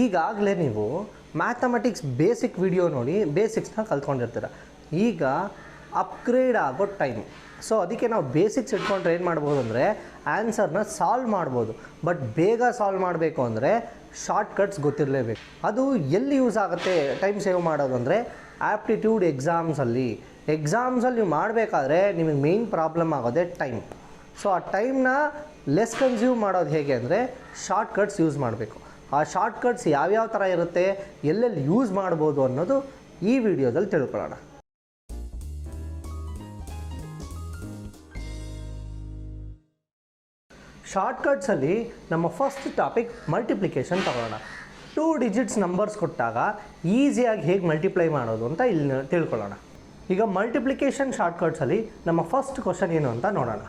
ಈಗಾಗಲೇ ನೀವು mathematics basic video ನೋಡಿ ಬೇಸಿಕ್ಸ್ನ ಕಲ್ತ್ಕೊಂಡಿರ್ತೀರ. ಈಗ ಅಪ್ಗ್ರೇಡ್ ಆಗೋ ಟೈಮ್. ಸೊ ಅದಕ್ಕೆ ನಾವು ಬೇಸಿಕ್ಸ್ ಇಟ್ಕೊಂಡ್ರೆ ಏನು ಮಾಡ್ಬೋದು ಅಂದರೆ ಆನ್ಸರ್ನ ಸಾಲ್ವ್ ಮಾಡ್ಬೋದು. ಬಟ್ ಬೇಗ ಸಾಲ್ವ್ ಮಾಡಬೇಕು ಅಂದರೆ ಶಾರ್ಟ್ಕಟ್ಸ್ ಗೊತ್ತಿರಲೇಬೇಕು. ಅದು ಎಲ್ಲಿ ಯೂಸ್ ಆಗುತ್ತೆ ಟೈಮ್ ಸೇವ್ ಮಾಡೋದು ಅಂದರೆ ಆ್ಯಪ್ಟಿಟ್ಯೂಡ್ ಎಕ್ಸಾಮ್ಸಲ್ಲಿ ನೀವು ಮಾಡಬೇಕಾದ್ರೆ ನಿಮಗೆ ಮೇಯ್ನ್ ಪ್ರಾಬ್ಲಮ್ ಆಗೋದೇ ಟೈಮ್. ಸೊ ಆ ಟೈಮ್ನ ಲೆಸ್ ಕನ್ಸ್ಯೂಮ್ ಮಾಡೋದು ಹೇಗೆ ಅಂದರೆ ಶಾರ್ಟ್ಕಟ್ಸ್ ಯೂಸ್ ಮಾಡಬೇಕು. ಆ ಶಾರ್ಟ್ಕಟ್ಸ್ ಯಾವ್ಯಾವ ಥರ ಇರುತ್ತೆ, ಎಲ್ಲೆಲ್ಲಿ ಯೂಸ್ ಮಾಡ್ಬೋದು ಅನ್ನೋದು ಈ ವಿಡಿಯೋದಲ್ಲಿ ತಿಳ್ಕೊಳ್ಳೋಣ. ಶಾರ್ಟ್ಕಟ್ಸಲ್ಲಿ ನಮ್ಮ ಫಸ್ಟ್ ಟಾಪಿಕ್ ಮಲ್ಟಿಪ್ಲಿಕೇಶನ್ ತಗೊಳ್ಳೋಣ. 2 ಡಿಜಿಟ್ಸ್ ನಂಬರ್ಸ್ ಕೊಟ್ಟಾಗ ಈಸಿಯಾಗಿ ಹೇಗೆ ಮಲ್ಟಿಪ್ಲೈ ಮಾಡೋದು ಅಂತ ಇಲ್ಲಿ ತಿಳ್ಕೊಳ್ಳೋಣ. ಈಗ ಮಲ್ಟಿಪ್ಲಿಕೇಶನ್ ಶಾರ್ಟ್ಕಟ್ಸಲ್ಲಿ ನಮ್ಮ ಫಸ್ಟ್ ಕ್ವಶನ್ ಏನು ಅಂತ ನೋಡೋಣ.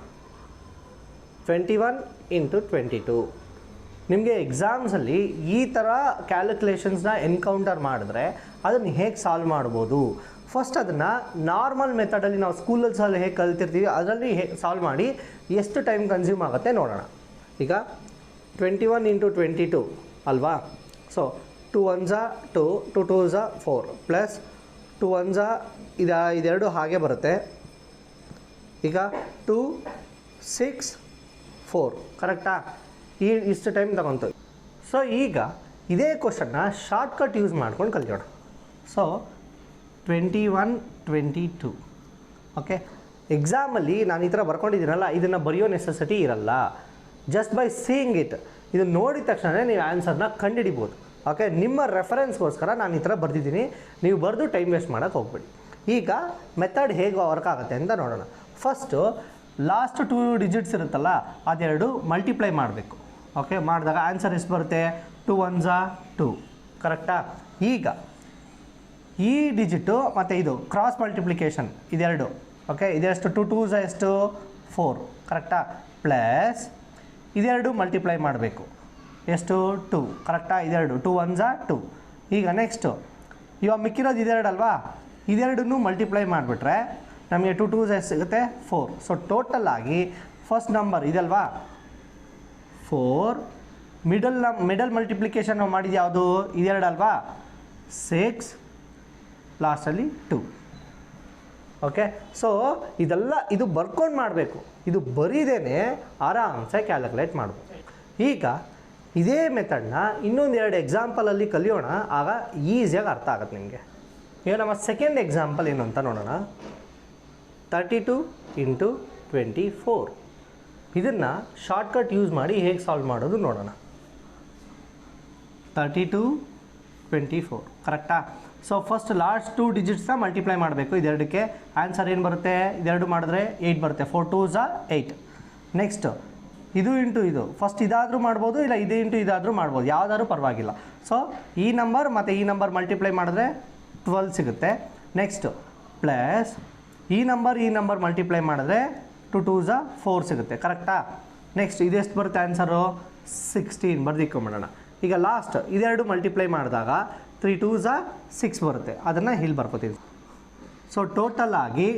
21 × 22. ನಿಮಗೆ ಎಕ್ಸಾಮ್ಸಲ್ಲಿ ಈ ಥರ ಕ್ಯಾಲ್ಕುಲೇಷನ್ಸ್ನ ಎನ್ಕೌಂಟರ್ ಮಾಡಿದ್ರೆ ಅದನ್ನು ಹೇಗೆ ಸಾಲ್ವ್ ಮಾಡ್ಬೋದು, ಫಸ್ಟ್ ಅದನ್ನು ನಾರ್ಮಲ್ ಮೆಥಡಲ್ಲಿ ನಾವು ಸ್ಕೂಲಲ್ಲಿ ಹೇಗೆ ಕಲ್ತಿರ್ತೀವಿ ಅದರಲ್ಲಿ ಸಾಲ್ವ್ ಮಾಡಿ ಎಷ್ಟು ಟೈಮ್ ಕನ್ಸ್ಯೂಮ್ ಆಗುತ್ತೆ ನೋಡೋಣ. ಈಗ 21 × 22 ಅಲ್ವಾ. So 2 1s 2, 2 2s 4 plus 2 1s ಇದೆರಡು ಹಾಗೆ ಬರುತ್ತೆ. ಈಗ 2 6 4 ಕರೆಕ್ಟಾ? ಇಷ್ಟು ಟೈಮ್ ತಗೊತೀವಿ. ಸೊ ಈಗ ಇದೇ ಕ್ವಶನ್ನ ಶಾರ್ಟ್ಕಟ್ ಯೂಸ್ ಮಾಡ್ಕೊಂಡು ಕಲಿಯೋಣ. So 21 22 okay. ಎಕ್ಸಾಮಲ್ಲಿ ನಾನು ಈ ಥರ ಬರ್ಕೊಂಡಿದ್ದೀನಲ್ಲ, ಇದನ್ನು ಬರೆಯೋ ನೆಸೆಸಿಟಿ ಇರಲ್ಲ. ಜಸ್ಟ್ ಬೈ ಸೀಯಿಂಗ್ ಇಟ್, ಇದು ನೋಡಿದ ತಕ್ಷಣ ನೀವು ಆನ್ಸರ್ನ ಕಂಡುಹಿಡಿಬೋದು. ಓಕೆ, ನಿಮ್ಮ ರೆಫರೆನ್ಸ್ಗೋಸ್ಕರ ನಾನು ಈ ಥರ ಬರೆದಿದ್ದೀನಿ, ನೀವು ಬರೆದು ಟೈಮ್ ವೇಸ್ಟ್ ಮಾಡೋಕ್ಕೆ ಹೋಗ್ಬೇಡಿ. ಈಗ ಮೆಥಡ್ ಹೇಗೆ ವರ್ಕ್ ಆಗುತ್ತೆ ಅಂತ ನೋಡೋಣ. ಫಸ್ಟು ಲಾಸ್ಟ್ 2 ಡಿಜಿಟ್ಸ್ ಇರುತ್ತಲ್ಲ ಅದೆರಡು ಮಲ್ಟಿಪ್ಲೈ ಮಾಡಬೇಕು. ಓಕೆ, ಮಾಡಿದಾಗ ಆನ್ಸರ್ ಎಷ್ಟು ಬರುತ್ತೆ? 2 1s 2 ಕರೆಕ್ಟಾ? ಈಗ ಈ ಡಿಜಿಟು ಮತ್ತು ಇದು ಕ್ರಾಸ್ ಮಲ್ಟಿಪ್ಲಿಕೇಶನ್ ಇದೆರಡು. ಓಕೆ, ಇದೆಷ್ಟು? 2 2s ಎಷ್ಟು? 4 ಕರೆಕ್ಟಾ? ಪ್ಲಸ್ ಇದೆರಡು ಮಲ್ಟಿಪ್ಲೈ ಮಾಡಬೇಕು. ಎಷ್ಟು? 2 ಕರೆಕ್ಟಾ? ಇದೆರಡು 2 1s 2. ಈಗ ನೆಕ್ಸ್ಟು ಇವಾಗ ಮಿಕ್ಕಿರೋದು ಇದೆರಡಲ್ವಾ, ಇದೆರಡನ್ನೂ ಮಲ್ಟಿಪ್ಲೈ ಮಾಡಿಬಿಟ್ರೆ ನಮಗೆ 2 2s ಎಷ್ಟು ಸಿಗುತ್ತೆ? 4. ಸೊ ಟೋಟಲ್ ಆಗಿ ಫಸ್ಟ್ ನಂಬರ್ ಇದಲ್ವಾ 4, ಮಿಡಲ್ ಮಲ್ಟಿಪ್ಲಿಕೇಶನ್ ನಾವು ಮಾಡಿದ್ದು ಯಾವುದು? ಇದೆರಡಲ್ವಾ 6, ಲಾಸ್ಟಲ್ಲಿ 2. ಓಕೆ, ಸೊ ಇದು ಬರ್ಕೊಂಡು ಮಾಡಬೇಕು. ಇದು ಬರೀದೇನೆ ಆರಾಮ್ಸೆ ಕ್ಯಾಲ್ಕುಲೇಟ್ ಮಾಡ್ಬೋದು. ಈಗ ಇದೇ ಮೆಥಡ್ನ ಇನ್ನೊಂದು 2 ಎಕ್ಸಾಂಪಲಲ್ಲಿ ಕಲಿಯೋಣ, ಆಗ ಈಸಿಯಾಗಿ ಅರ್ಥ ಆಗುತ್ತೆ ನಿಮಗೆ. ಈಗ ನಮ್ಮ ಸೆಕೆಂಡ್ ಎಕ್ಸಾಂಪಲ್ ಏನು ಅಂತ ನೋಡೋಣ. 32 × 24. ಇದನ್ನು ಶಾರ್ಟ್ಕಟ್ ಯೂಸ್ ಮಾಡಿ ಹೇಗೆ ಸಾಲ್ವ್ ಮಾಡೋದು ನೋಡೋಣ. 32 24 ಕರೆಕ್ಟಾ? ಸೊ ಫಸ್ಟ್ ಲಾಸ್ಟ್ 2 ಡಿಜಿಟ್ಸ್ನ ಮಲ್ಟಿಪ್ಲೈ ಮಾಡಬೇಕು. ಇದೆರಡಕ್ಕೆ ಆನ್ಸರ್ ಏನು ಬರುತ್ತೆ? ಇದೆರಡು ಮಾಡಿದ್ರೆ 8 ಬರುತ್ತೆ. 4 2s 8. ನೆಕ್ಸ್ಟ್ ಇದು ಇಂಟು ಇದು, ಫಸ್ಟ್ ಇದಾದರೂ ಮಾಡ್ಬೋದು, ಇಲ್ಲ ಇದು ಇಂಟು ಇದಾದರೂ ಮಾಡ್ಬೋದು, ಯಾವುದಾದ್ರೂ ಪರವಾಗಿಲ್ಲ. ಸೊ ಈ ನಂಬರ್ ಮತ್ತು ಈ ನಂಬರ್ ಮಲ್ಟಿಪ್ಲೈ ಮಾಡಿದ್ರೆ 12 ಸಿಗುತ್ತೆ. ನೆಕ್ಸ್ಟ್ ಪ್ಲಸ್ ಈ ನಂಬರ್ ಮಲ್ಟಿಪ್ಲೈ ಮಾಡಿದ್ರೆ 2 2s 4 ಸಿಗುತ್ತೆ ಕರೆಕ್ಟಾ? ನೆಕ್ಸ್ಟ್ ಇದೆಷ್ಟು ಬರುತ್ತೆ ಆನ್ಸರು? 16 ಬರ್ದಿಕ್ಕೊಂಬಿಡೋಣ. ಈಗ ಲಾಸ್ಟ್ ಇದೆರಡು ಮಲ್ಟಿಪ್ಲೈ ಮಾಡಿದಾಗ 3 2s 6 ಬರುತ್ತೆ. ಅದನ್ನು ಇಲ್ಲಿ ಬರ್ಕೋತೀವಿ. ಸೊ ಟೋಟಲ್ ಆಗಿ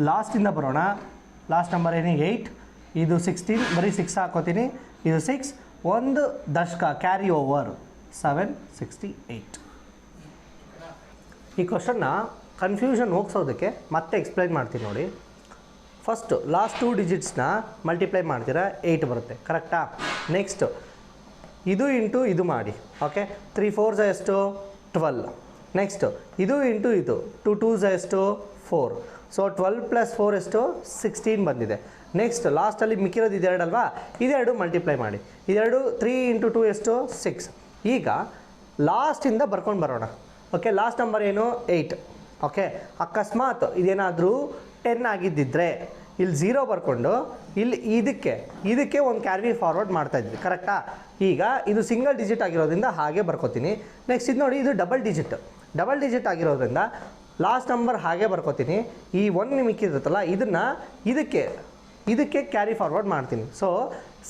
ಲಾಸ್ಟಿಂದ ಬರೋಣ. ಲಾಸ್ಟ್ ನಂಬರ್ ಏನು? 8. ಇದು 16, ಬರೀ 6 ಹಾಕೋತೀನಿ. ಇದು 6, ಒಂದು ದಶಕ ಕ್ಯಾರಿ ಓವರ್ 768. ಈ ಕ್ವಶನ್ನ ಕನ್ಫ್ಯೂಷನ್ ಹೋಗ್ಸೋದಕ್ಕೆ ಮತ್ತೆ ಎಕ್ಸ್ಪ್ಲೈನ್ ಮಾಡ್ತೀನಿ ನೋಡಿ. ಫಸ್ಟು ಲಾಸ್ಟ್ 2 ಡಿಜಿಟ್ಸ್ನ ಮಲ್ಟಿಪ್ಲೈ ಮಾಡ್ತೀರಾ 8 ಬರುತ್ತೆ ಕರೆಕ್ಟಾ? ನೆಕ್ಸ್ಟು ಇದು ಇಂಟು ಇದು ಮಾಡಿ. ಓಕೆ, 3 4s ಎಷ್ಟು? 12. ನೆಕ್ಸ್ಟು ಇದು ಇಂಟು ಇದು 2 2s ಎಷ್ಟು? 4. ಸೊ 12 + 4 ಎಷ್ಟು? 16 ಬಂದಿದೆ. ನೆಕ್ಸ್ಟ್ ಲಾಸ್ಟಲ್ಲಿ ಮಿಕ್ಕಿರೋದು ಇದೆರಡಲ್ವಾ, ಇದೆರಡು ಮಲ್ಟಿಪ್ಲೈ ಮಾಡಿ. ಇದೆರಡು 3 × 2 ಎಷ್ಟು? 6. ಈಗ ಲಾಸ್ಟಿಂದ ಬರ್ಕೊಂಡು ಬರೋಣ. ಓಕೆ, ಲಾಸ್ಟ್ ನಂಬರ್ ಏನು? 8. ಓಕೆ, ಅಕಸ್ಮಾತ್ ಇದೇನಾದರೂ 10 ಆಗಿದ್ದಿದ್ರೆ ಇಲ್ಲಿ 0 ಬರ್ಕೊಂಡು ಇಲ್ಲಿ ಇದಕ್ಕೆ ಒಂದು ಕ್ಯಾರಿ ಫಾರ್ವರ್ಡ್ ಮಾಡ್ತಾಯಿದ್ವಿ ಕರೆಕ್ಟಾ? ಈಗ ಇದು ಸಿಂಗಲ್ ಡಿಜಿಟ್ ಆಗಿರೋದ್ರಿಂದ ಹಾಗೆ ಬರ್ಕೋತೀನಿ. ನೆಕ್ಸ್ಟ್ ಇದು ನೋಡಿ, ಇದು ಡಬಲ್ ಡಿಜಿಟ್ ಆಗಿರೋದ್ರಿಂದ ಲಾಸ್ಟ್ ನಂಬರ್ ಹಾಗೆ ಬರ್ಕೋತೀನಿ. ಈ 1 ಮಿಕ್ಕಿರುತ್ತಲ್ಲ ಇದನ್ನು ಇದಕ್ಕೆ ಕ್ಯಾರಿ ಫಾರ್ವರ್ಡ್ ಮಾಡ್ತೀನಿ. ಸೊ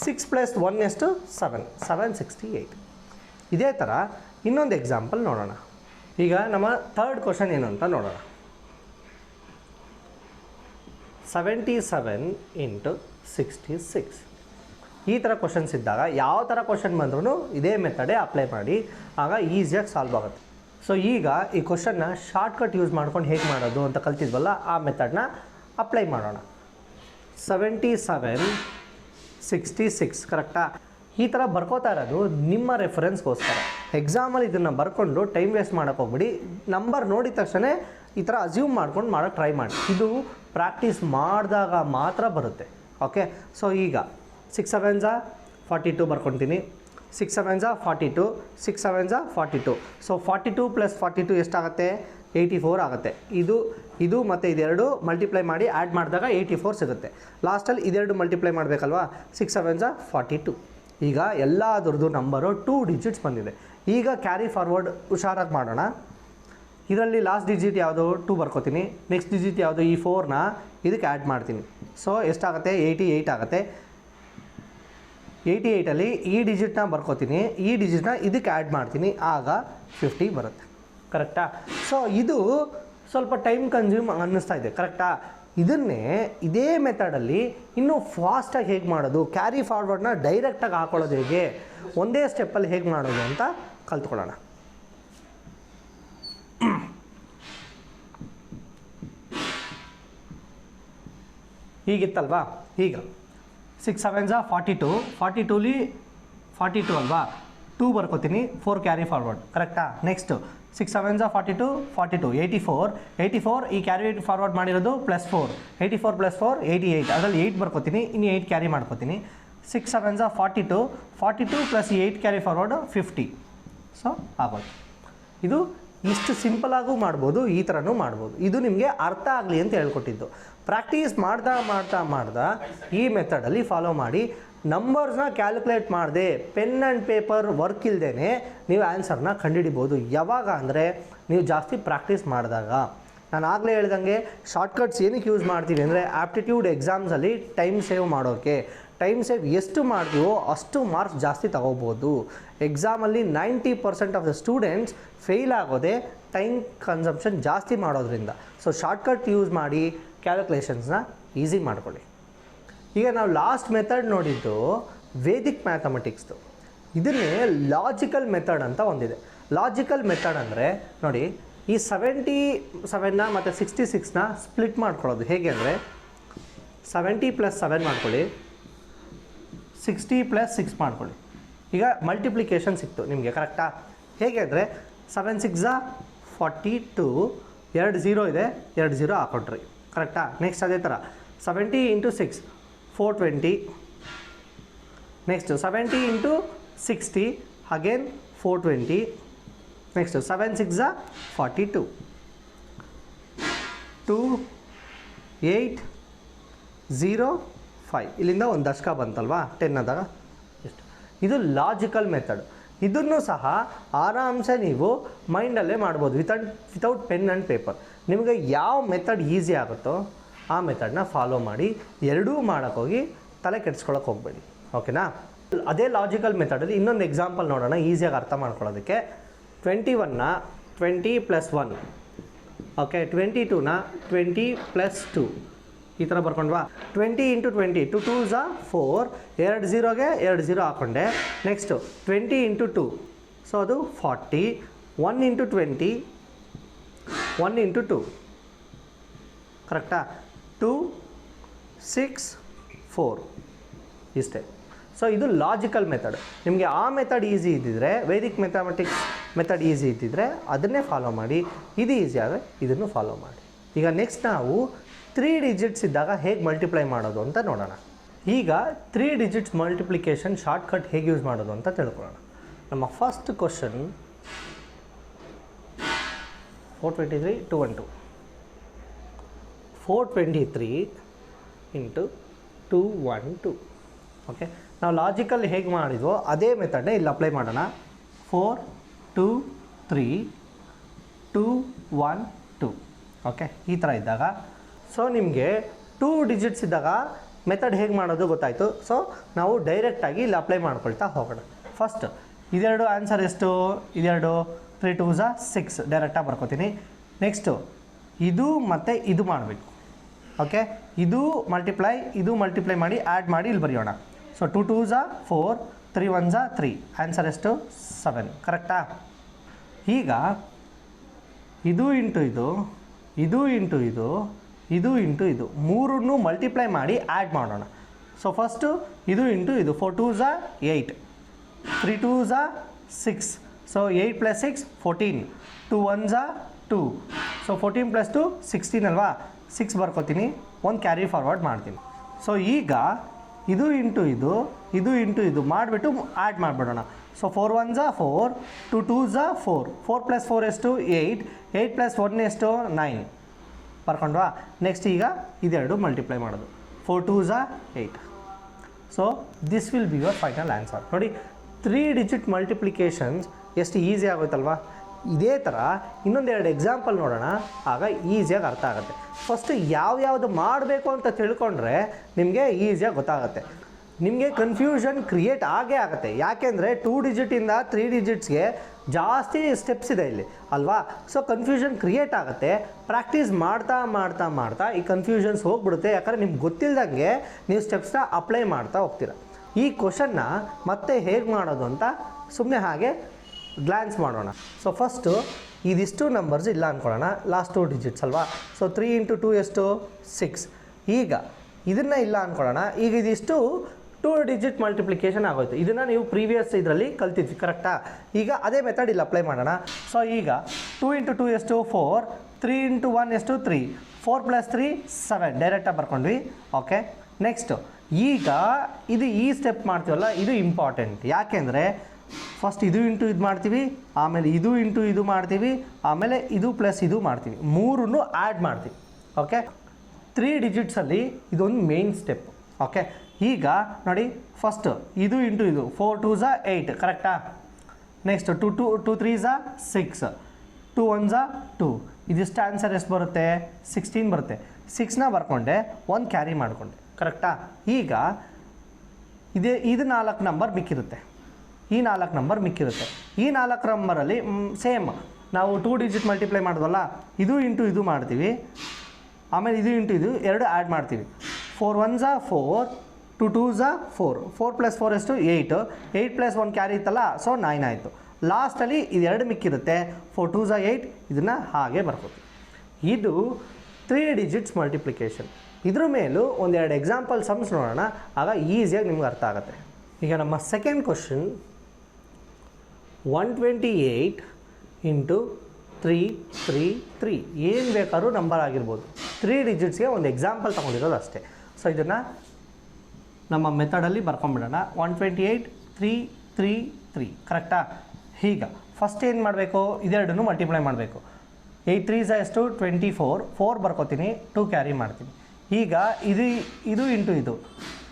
6 + 1 ಎಷ್ಟು? 768. ಇದೇ ಥರ ಇನ್ನೊಂದು ಎಕ್ಸಾಂಪಲ್ ನೋಡೋಣ. ಈಗ ನಮ್ಮ ಥರ್ಡ್ ಕ್ವಶನ್ ಏನು ಅಂತ ನೋಡೋಣ. 77 × 66. ಈ ಥರ ಕ್ವಶನ್ಸ್ ಇದ್ದಾಗ ಯಾವ ಥರ ಕ್ವಶನ್ ಬಂದ್ರೂ ಇದೇ ಮೆಥಡೇ ಅಪ್ಲೈ ಮಾಡಿ, ಆಗ ಈಸಿಯಾಗಿ ಸಾಲ್ವ್ ಆಗುತ್ತೆ. ಸೊ ಈಗ ಈ ಕ್ವಶನ್ನ ಶಾರ್ಟ್ಕಟ್ ಯೂಸ್ ಮಾಡ್ಕೊಂಡು ಹೇಗೆ ಮಾಡೋದು ಅಂತ ಕಲ್ತಿದ್ವಲ್ಲ, ಆ ಮೆಥಡ್ನ ಅಪ್ಲೈ ಮಾಡೋಣ. 77 66 ಕರೆಕ್ಟಾ? ಈ ಥರ ಬರ್ಕೋತಾ ಇರೋದು ನಿಮ್ಮ ರೆಫರೆನ್ಸ್ಗೋಸ್ಕರ. ಎಕ್ಸಾಮಲ್ಲಿ ಇದನ್ನು ಬರ್ಕೊಂಡು ಟೈಮ್ ವೇಸ್ಟ್ ಮಾಡೋಕ್ಕೆ ಹೋಗ್ಬಿಡಿ. ನಂಬರ್ ನೋಡಿದ ತಕ್ಷಣ ಈ ಥರ ಅಸ್ಯೂಮ್ ಮಾಡ್ಕೊಂಡು ಮಾಡೋಕ್ಕೆ ಟ್ರೈ ಮಾಡಿ. ಇದು ಪ್ರಾಕ್ಟೀಸ್ ಮಾಡಿದಾಗ ಮಾತ್ರ ಬರುತ್ತೆ. ಓಕೆ, ಸೊ ಈಗ 6 7s 42 ಬರ್ಕೊತೀನಿ. 6 7s 42, 6 7s 42. ಸೊ 42 + 42 ಎಷ್ಟಾಗುತ್ತೆ? 84 ಆಗುತ್ತೆ. ಇದು ಮತ್ತು ಇದೆರಡು ಮಲ್ಟಿಪ್ಲೈ ಮಾಡಿ ಆ್ಯಡ್ ಮಾಡಿದಾಗ 84 ಸಿಗುತ್ತೆ. ಲಾಸ್ಟಲ್ಲಿ ಇದೆರಡು ಮಲ್ಟಿಪ್ಲೈ ಮಾಡಬೇಕಲ್ವಾ? 6 7s 42. ಈಗ ಎಲ್ಲದರದ್ದು ನಂಬರು 2 ಡಿಜಿಟ್ಸ್ ಬಂದಿದೆ. ಈಗ ಕ್ಯಾರಿ ಫಾರ್ವರ್ಡ್ ಹುಷಾರಾಗಿ ಮಾಡೋಣ. ಇದರಲ್ಲಿ ಲಾಸ್ಟ್ ಡಿಜಿಟ್ ಯಾವುದು? 2 ಬರ್ಕೋತೀನಿ. ನೆಕ್ಸ್ಟ್ ಡಿಜಿಟ್ ಯಾವುದು? ಈ 4ನ ಇದಕ್ಕೆ ಆ್ಯಡ್ ಮಾಡ್ತೀನಿ. ಸೊ ಎಷ್ಟಾಗುತ್ತೆ? 88 ಆಗುತ್ತೆ. 88ಅಲ್ಲಿ ಈ ಡಿಜಿಟ್ನ ಬರ್ಕೋತೀನಿ, ಈ ಡಿಜಿಟ್ನ ಇದಕ್ಕೆ ಆ್ಯಡ್ ಮಾಡ್ತೀನಿ, ಆಗ 50 ಬರುತ್ತೆ. ಕರೆಕ್ಟಾ? ಸೊ ಇದು ಸ್ವಲ್ಪ ಟೈಮ್ ಕನ್ಸ್ಯೂಮ್ ಅನ್ನಿಸ್ತಾ ಇದೆ. ಕರೆಕ್ಟಾ? ಇದನ್ನೇ ಇದೇ ಮೆಥಡಲ್ಲಿ ಇನ್ನೂ ಫಾಸ್ಟಾಗಿ ಹೇಗೆ ಮಾಡೋದು, ಕ್ಯಾರಿ ಫಾರ್ವರ್ಡ್ನ ಡೈರೆಕ್ಟಾಗಿ ಹಾಕೊಳ್ಳೋದು ಹೇಗೆ, ಒಂದೇ ಸ್ಟೆಪ್ಪಲ್ಲಿ ಹೇಗೆ ಮಾಡೋದು ಅಂತ ಕಲ್ತ್ಕೊಳ್ಳೋಣ. ಹೀಗಿತ್ತಲ್ವಾ? ಈಗ 6 7s 42, 42ಲಿ 42 ಅಲ್ವಾ? 2 ಬರ್ಕೋತೀನಿ, 4 ಕ್ಯಾರಿ ಫಾರ್ವರ್ಡ್. ಕರೆಕ್ಟಾ? ನೆಕ್ಸ್ಟು 6 7s 42, 42 84 ಈ ಕ್ಯಾರಿ ಫಾರ್ವರ್ಡ್ ಮಾಡಿರೋದು +4, 84 + 4 88. ಅದರಲ್ಲಿ 8 ಬರ್ಕೋತೀನಿ, ಇನ್ನು 8 ಕ್ಯಾರಿ ಮಾಡ್ಕೋತೀನಿ. 6 7s 42 + 8 ಕ್ಯಾರಿ ಫಾರ್ವರ್ಡ್ 50. ಸೊ ಆಗೋದು. ಇದು ಇಷ್ಟು ಸಿಂಪಲಾಗೂ ಮಾಡ್ಬೋದು, ಈ ಥರನೂ ಮಾಡ್ಬೋದು. ಇದು ನಿಮಗೆ ಅರ್ಥ ಆಗಲಿ ಅಂತ ಹೇಳ್ಕೊಟ್ಟಿದ್ದು. ಪ್ರಾಕ್ಟೀಸ್ ಮಾಡ್ತಾ ಈ ಮೆಥಡಲ್ಲಿ ಫಾಲೋ ಮಾಡಿ. ನಂಬರ್ಸ್ನ ಕ್ಯಾಲ್ಕುಲೇಟ್ ಮಾಡದೆ, ಪೆನ್ ಆ್ಯಂಡ್ ಪೇಪರ್ ವರ್ಕ್ ಇಲ್ಲದೇ ನೀವು ಆನ್ಸರ್ನ ಕಂಡುಹಿಡಿಬೋದು. ಯಾವಾಗ ಅಂದರೆ ನೀವು ಜಾಸ್ತಿ ಪ್ರಾಕ್ಟೀಸ್ ಮಾಡಿದಾಗ. ನಾನು ಆಗಲೇ ಹೇಳ್ದಂಗೆ ಶಾರ್ಟ್ಕಟ್ಸ್ ಏನಕ್ಕೆ ಯೂಸ್ ಮಾಡ್ತೀವಿ ಅಂದರೆ ಆಪ್ಟಿಟ್ಯೂಡ್ ಎಕ್ಸಾಮ್ಸಲ್ಲಿ ಟೈಮ್ ಸೇವ್ ಮಾಡೋಕ್ಕೆ. ಟೈಮ್ ಸೇವ್ ಎಷ್ಟು ಮಾಡ್ತೀವೋ ಅಷ್ಟು ಮಾರ್ಕ್ಸ್ ಜಾಸ್ತಿ ತಗೋಬೋದು. ಎಕ್ಸಾಮಲ್ಲಿ 90% ಆಫ್ ದ ಸ್ಟೂಡೆಂಟ್ಸ್ ಫೇಲ್ ಆಗೋದೇ ಟೈಮ್ ಕನ್ಸಂಪ್ಷನ್ ಜಾಸ್ತಿ ಮಾಡೋದ್ರಿಂದ. ಸೊ ಶಾರ್ಟ್ಕಟ್ ಯೂಸ್ ಮಾಡಿ ಕ್ಯಾಲ್ಕುಲೇಷನ್ಸ್ನ ಈಸಿ ಮಾಡ್ಕೊಳ್ಳಿ. ಈಗ ನಾವು ಲಾಸ್ಟ್ ಮೆಥಡ್ ನೋಡಿದ್ದು ವೇದಿಕ್ ಮ್ಯಾಥಮೆಟಿಕ್ಸ್ದು. ಇದನ್ನೇ ಲಾಜಿಕಲ್ ಮೆಥಡ್ ಅಂತ ಒಂದಿದೆ. ಲಾಜಿಕಲ್ ಮೆಥಡ್ ಅಂದರೆ ನೋಡಿ, ಈ 77ನ ಮತ್ತು 66ನ ಸ್ಪ್ಲಿಟ್ ಮಾಡ್ಕೊಳ್ಳೋದು ಹೇಗೆ ಅಂದರೆ 70 + 7 ಮಾಡ್ಕೊಳ್ಳಿ, 60 + 6 ಮಾಡ್ಕೊಳ್ಳಿ. ಈಗ ಮಲ್ಟಿಪ್ಲಿಕೇಶನ್ ಸಿಕ್ತು ನಿಮಗೆ. ಕರೆಕ್ಟಾ? ಹೇಗೆ ಅಂದರೆ 7 6 42, 2 0 ಇದೆ, 2 0 ಹಾಕೊಟ್ರಿ. ಕರೆಕ್ಟಾ? ನೆಕ್ಸ್ಟ್ ಅದೇ ಥರ 70 × 6 420. Next 70 × 60 again 420. ನೆಕ್ಸ್ಟು 7 6 42, 2 8 0 5. ಇಲ್ಲಿಂದ ಒಂದು ದಶಕ ಬಂತಲ್ವಾ? 10 ಆದಾಗ ಎಷ್ಟು. ಇದು ಲಾಜಿಕಲ್ ಮೆಥಡ್. ಇದನ್ನು ಸಹ ಆರಾಮ್ಸೆ ನೀವು ಮೈಂಡಲ್ಲೇ ಮಾಡ್ಬೋದು ವಿತೌಟ್ ಪೆನ್ ಆ್ಯಂಡ್ ಪೇಪರ್. ನಿಮಗೆ ಯಾವ ಮೆಥಡ್ ಈಸಿ ಆಗುತ್ತೋ ಆ ಮೆಥಡ್ನ ಫಾಲೋ ಮಾಡಿ. ಎರಡೂ ಮಾಡೋಕ್ಕೋಗಿ ತಲೆ ಕೆಡಿಸ್ಕೊಳ್ಳೋಕೆ ಹೋಗಬೇಡಿ. ಓಕೆನಾ? ಅದೇ ಲಾಜಿಕಲ್ ಮೆಥಡಲ್ಲಿ ಇನ್ನೊಂದು ಎಕ್ಸಾಂಪಲ್ ನೋಡೋಣ ಈಸಿಯಾಗಿ ಅರ್ಥ ಮಾಡ್ಕೊಳ್ಳೋದಕ್ಕೆ. 21ನ 20 + 1, ಓಕೆ. 22ನ 20 + 2 ಈ ಥರ ಬರ್ಕೊಂಡ್ವಾ? 20 × 20 2 2s 4, 2 0ಗೆ 2 0 ಹಾಕ್ಕೊಂಡೆ. ನೆಕ್ಸ್ಟು 20 × 2, ಸೊ ಅದು 40. 1 × 20 1 × 2, ಕರೆಕ್ಟಾ? 2 6 4 ಇಷ್ಟೇ. ಸೊ ಇದು ಲಾಜಿಕಲ್ ಮೆಥಡ್. ನಿಮಗೆ ಆ ಮೆಥಡ್ ಈಸಿ ಇದ್ದಿದ್ರೆ, ವೇದಿಕ್ ಮ್ಯಾಥಮೆಟಿಕ್ಸ್ ಮೆಥಡ್ ಈಸಿ ಇದ್ದಿದ್ರೆ ಅದನ್ನೇ ಫಾಲೋ ಮಾಡಿ. ಇದು ಈಸಿ ಆದರೆ ಇದನ್ನು ಫಾಲೋ ಮಾಡಿ. ಈಗ ನೆಕ್ಸ್ಟ್ ನಾವು 3 ಡಿಜಿಟ್ಸ್ ಇದ್ದಾಗ ಹೇಗೆ ಮಲ್ಟಿಪ್ಲೈ ಮಾಡೋದು ಅಂತ ನೋಡೋಣ. ಈಗ 3 ಡಿಜಿಟ್ಸ್ ಮಲ್ಟಿಪ್ಲಿಕೇಶನ್ ಶಾರ್ಟ್ಕಟ್ ಹೇಗೆ ಯೂಸ್ ಮಾಡೋದು ಅಂತ ತಿಳ್ಕೊಳ್ಳೋಣ. ನಮ್ಮ ಫಸ್ಟ್ ಕ್ವಶನ್ 423 212. 423 × 212. ಓಕೆ, ನಾವು ಲಾಜಿಕಲ್ ಹೇಗೆ ಮಾಡಿದ್ವೋ ಅದೇ ಮೆಥಡ್ನೇ ಇಲ್ಲಿ ಅಪ್ಲೈ ಮಾಡೋಣ. 4 2 3 2 1 2. ಓಕೆ, ಈ ಥರ ಇದ್ದಾಗ ಸೊ ನಿಮಗೆ 2 ಡಿಜಿಟ್ಸ್ ಇದ್ದಾಗ ಮೆಥಡ್ ಹೇಗೆ ಮಾಡೋದು ಗೊತ್ತಾಯಿತು. ಸೊ ನಾವು ಡೈರೆಕ್ಟಾಗಿ ಇಲ್ಲಿ ಅಪ್ಲೈ ಮಾಡ್ಕೊಳ್ತಾ ಹೋಗೋಣ. ಫಸ್ಟ್ ಇದೆರಡು ಆನ್ಸರ್ ಎಷ್ಟು? ಇದೆರಡು 3 2s 6 ಡೈರೆಕ್ಟಾಗಿ ಬರ್ಕೋತೀನಿ. ನೆಕ್ಸ್ಟು ಇದು ಮತ್ತು ಇದು ಮಾಡಬೇಕು. ಓಕೆ, ಇದು ಮಲ್ಟಿಪ್ಲೈ ಮಾಡಿ ಆ್ಯಡ್ ಮಾಡಿ ಇಲ್ಲಿ ಬರೆಯೋಣ. ಸೊ 2 2s 4, 3 1s 3, ಆನ್ಸರ್ ಎಷ್ಟು 7. ಕರೆಕ್ಟಾ? ಈಗ ಇದು ಇಂಟು ಇದು, ಇದು ಇಂಟು ಇದು, ಇದು ಇಂಟು ಇದು ಮೂರನ್ನು ಮಲ್ಟಿಪ್ಲೈ ಮಾಡಿ ಆ್ಯಡ್ ಮಾಡೋಣ. ಸೊ ಫಸ್ಟು ಇದು ಇಂಟು ಇದು 4 2s 8, 3 2s 6, so 8 + 6 14, 2 1s 2, so 14 + 2 16 ಅಲ್ವಾ, 6 ಬರ್ಕೋತೀನಿ, ಒಂದು ಕ್ಯಾರಿ ಫಾರ್ವರ್ಡ್ ಮಾಡ್ತೀನಿ. ಸೊ ಈಗ ಇದು ಇಂಟು ಇದು, ಇದು ಇಂಟು ಇದು ಮಾಡಿಬಿಟ್ಟು ಆ್ಯಡ್ ಮಾಡಿಬಿಡೋಣ. ಸೊ 4 1s 4, 2 2s 4, 4 + 4 ಎಷ್ಟು 8, 8 + 1 ಎಷ್ಟು 9 ಬರ್ಕೊಂಡ್ವಾ. ನೆಕ್ಸ್ಟ್ ಈಗ ಇದೆರಡು ಮಲ್ಟಿಪ್ಲೈ ಮಾಡೋದು, 4 2s 8. So this will be your final answer. ನೋಡಿ 3 ಡಿಜಿಟ್ ಮಲ್ಟಿಪ್ಲಿಕೇಶನ್ಸ್ ಎಷ್ಟು ಈಸಿ ಆಗೋಯ್ತಲ್ವಾ. ಇದೇ ಥರ ಇನ್ನೊಂದೆರಡು ಎಕ್ಸಾಂಪಲ್ ನೋಡೋಣ, ಆಗ ಈಸಿಯಾಗಿ ಅರ್ಥ ಆಗುತ್ತೆ. ಫಸ್ಟ್ ಯಾವ್ಯಾವುದು ಮಾಡಬೇಕು ಅಂತ ತಿಳ್ಕೊಂಡ್ರೆ ನಿಮಗೆ ಈಸಿಯಾಗಿ ಗೊತ್ತಾಗುತ್ತೆ. ನಿಮಗೆ ಕನ್ಫ್ಯೂಷನ್ ಕ್ರಿಯೇಟ್ ಆಗೇ ಆಗುತ್ತೆ, ಯಾಕೆಂದರೆ 2 ಡಿಜಿಟಿಂದ 3 ಡಿಜಿಟ್ಸ್ಗೆ ಜಾಸ್ತಿ ಸ್ಟೆಪ್ಸ್ ಇದೆ ಇಲ್ಲಿ ಅಲ್ವಾ. ಸೊ ಕನ್ಫ್ಯೂಷನ್ ಕ್ರಿಯೇಟ್ ಆಗುತ್ತೆ. ಪ್ರಾಕ್ಟೀಸ್ ಮಾಡ್ತಾ ಮಾಡ್ತಾ ಮಾಡ್ತಾ ಈ ಕನ್ಫ್ಯೂಷನ್ಸ್ ಹೋಗ್ಬಿಡುತ್ತೆ, ಯಾಕಂದರೆ ನಿಮ್ಗೆ ಗೊತ್ತಿಲ್ಲದಂಗೆ ನೀವು ಸ್ಟೆಪ್ಸ್ನ ಅಪ್ಲೈ ಮಾಡ್ತಾ ಹೋಗ್ತೀರ. ಈ ಕ್ವಶನ್ನ ಮತ್ತೆ ಹೇಗೆ ಮಾಡೋದು ಅಂತ ಸುಮ್ಮನೆ ಹಾಗೆ ಗ್ಲ್ಯಾನ್ಸ್ ಮಾಡೋಣ. ಸೊ ಫಸ್ಟು ಇದಿಷ್ಟು ನಂಬರ್ಸ್ ಇಲ್ಲ ಅಂದ್ಕೊಳ್ಳೋಣ, ಲಾಸ್ಟ್ 2 ಡಿಜಿಟ್ಸ್ ಅಲ್ವಾ. ಸೊ 3 × 2 ಎಷ್ಟು 6. ಈಗ ಇದನ್ನು ಇಲ್ಲ ಅಂದ್ಕೊಳ್ಳೋಣ, ಈಗ ಇದಿಷ್ಟು 2 ಡಿಜಿಟ್ ಮಲ್ಟಿಪ್ಲಿಕೇಶನ್ ಆಗೋಯ್ತು. ಇದನ್ನು ನೀವು ಪ್ರೀವಿಯಸ್ ಇದರಲ್ಲಿ ಕಲ್ತಿದ್ವಿ, ಕರೆಕ್ಟಾ? ಈಗ ಅದೇ ಮೆಥಡ್ ಇಲ್ಲಿ ಅಪ್ಲೈ ಮಾಡೋಣ. ಸೊ ಈಗ 2 × 2 ಎಷ್ಟು 4, 3 × 1 ಎಷ್ಟು 3, 4 + 3 7 ಡೈರೆಕ್ಟಾಗಿ ಬರ್ಕೊಂಡ್ವಿ. ಓಕೆ, ನೆಕ್ಸ್ಟು ಈಗ ಇದು ಈ ಸ್ಟೆಪ್ ಮಾಡ್ತೀವಲ್ಲ, ಇದು ಇಂಪಾರ್ಟೆಂಟ್. ಯಾಕೆಂದರೆ ಫಸ್ಟ್ ಇದು ಇಂಟು ಇದು ಮಾಡ್ತೀವಿ, ಆಮೇಲೆ ಇದು ಇಂಟು ಇದು ಮಾಡ್ತೀವಿ, ಆಮೇಲೆ ಇದು ಪ್ಲಸ್ ಇದು ಮಾಡ್ತೀವಿ, ಮೂರನ್ನು ಆ್ಯಡ್ ಮಾಡ್ತೀವಿ. ಓಕೆ, 3 ಡಿಜಿಟ್ಸಲ್ಲಿ ಇದೊಂದು ಮೇನ್ ಸ್ಟೆಪ್. ಓಕೆ, ಈಗ ನೋಡಿ ಫಸ್ಟ್ ಇದು ಇಂಟು ಇದು 4 2s 8, ಕರೆಕ್ಟಾ? ನೆಕ್ಸ್ಟ್ 2 3s 6, 2 1s 2, ಇದಿಷ್ಟು ಆನ್ಸರ್ ಎಷ್ಟು ಬರುತ್ತೆ 16 ಬರುತ್ತೆ. 6ನ ಬರ್ಕೊಂಡೆ, ಒಂದು ಕ್ಯಾರಿ ಮಾಡಿಕೊಂಡೆ, ಕರೆಕ್ಟಾ? ಈಗ ಇದು 4 ನಂಬರ್ ಮಿಕ್ಕಿರುತ್ತೆ, ಈ 4 ನಂಬರ್ ಮಿಕ್ಕಿರುತ್ತೆ. ಈ 4 ನಂಬರಲ್ಲಿ ಸೇಮ್ ನಾವು 2 ಡಿಜಿಟ್ ಮಲ್ಟಿಪ್ಲೈ ಮಾಡಿದ್ವಲ್ಲ, ಇದು ಇಂಟು ಇದು ಮಾಡ್ತೀವಿ, ಆಮೇಲೆ ಇದು ಇಂಟು ಇದು ಎರಡು ಆ್ಯಡ್ ಮಾಡ್ತೀವಿ. 4 1s 4, 2 2s 4, 4 + 4 ಎಷ್ಟು 8, 8 + 1 ಕ್ಯಾರಿ ಇತ್ತಲ್ಲ, ಸೊ 9 ಆಯಿತು. ಲಾಸ್ಟಲ್ಲಿ ಇದೆರಡು ಮಿಕ್ಕಿರುತ್ತೆ, 4 2s 8, ಇದನ್ನು ಹಾಗೆ ಬರ್ಕೋತೀವಿ. ಇದು 3 ಡಿಜಿಟ್ಸ್ ಮಲ್ಟಿಪ್ಲಿಕೇಶನ್. ಇದ್ರ ಮೇಲೂ ಒಂದೆರಡು ಎಕ್ಸಾಂಪಲ್ ಸಮ್ಸ್ ನೋಡೋಣ, ಆಗ ಈಸಿಯಾಗಿ ನಿಮ್ಗೆ ಅರ್ಥ ಆಗುತ್ತೆ. ಈಗ ನಮ್ಮ ಸೆಕೆಂಡ್ ಕ್ವಶನ್ 128 × 3 3 3 ಏನು ಬೇಕಾದ್ರೂ ನಂಬರ್ ಆಗಿರ್ಬೋದು. 3 ಡಿಜಿಟ್ಸ್ಗೆ ಒಂದು ಎಕ್ಸಾಂಪಲ್ ತೊಗೊಂಡಿರೋದು ಅಷ್ಟೇ. ಸೊ ಇದನ್ನು ನಮ್ಮ ಮೆಥಡಲ್ಲಿ ಬರ್ಕೊಂಬಿಡೋಣ. 128 3 3 3, ಕರೆಕ್ಟಾ? ಈಗ ಫಸ್ಟ್ ಏನು ಮಾಡಬೇಕು, ಇದೆರಡನ್ನು ಮಲ್ಟಿಪ್ಲೈ ಮಾಡಬೇಕು. 8 3s ಎಷ್ಟು 24, 4 ಬರ್ಕೋತೀನಿ, 2 ಕ್ಯಾರಿ ಮಾಡ್ತೀನಿ. ಈಗ ಇದು ಇಂಟು ಇದು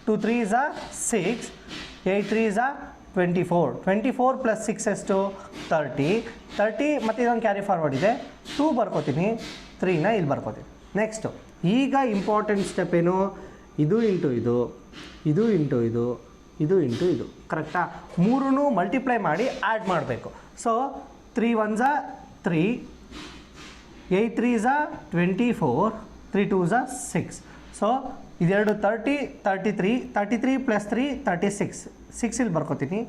2 3s 6, 8 3s 24, 24 + 6 ಎಷ್ಟು 30, 30 ಮತ್ತು ಇದೊಂದು ಕ್ಯಾರಿ ಫಾರ್ವರ್ಡ್ ಇದೆ, 2 ಬರ್ಕೋತೀನಿ, 3ನ ಇಲ್ಲಿ ಬರ್ಕೋತೀನಿ. ನೆಕ್ಸ್ಟು ಈಗ ಇಂಪಾರ್ಟೆಂಟ್ ಸ್ಟೆಪ್ ಏನು, ಇದು ಇಂಟು ಇದು, ಇದು ಇಂಟು ಇದು, ಇದು ಇಂಟು ಇದು, ಕರೆಕ್ಟಾ? ಮೂರನ್ನು ಮಲ್ಟಿಪ್ಲೈ ಮಾಡಿ ಆ್ಯಡ್ ಮಾಡಬೇಕು. So 3 1s 3, 8 3s 24, 3 2s 6. So ಇದೆರಡು 30 33, 33 + 3 36, 6 ಇಲ್ಲಿ ಬರ್ಕೋತೀನಿ,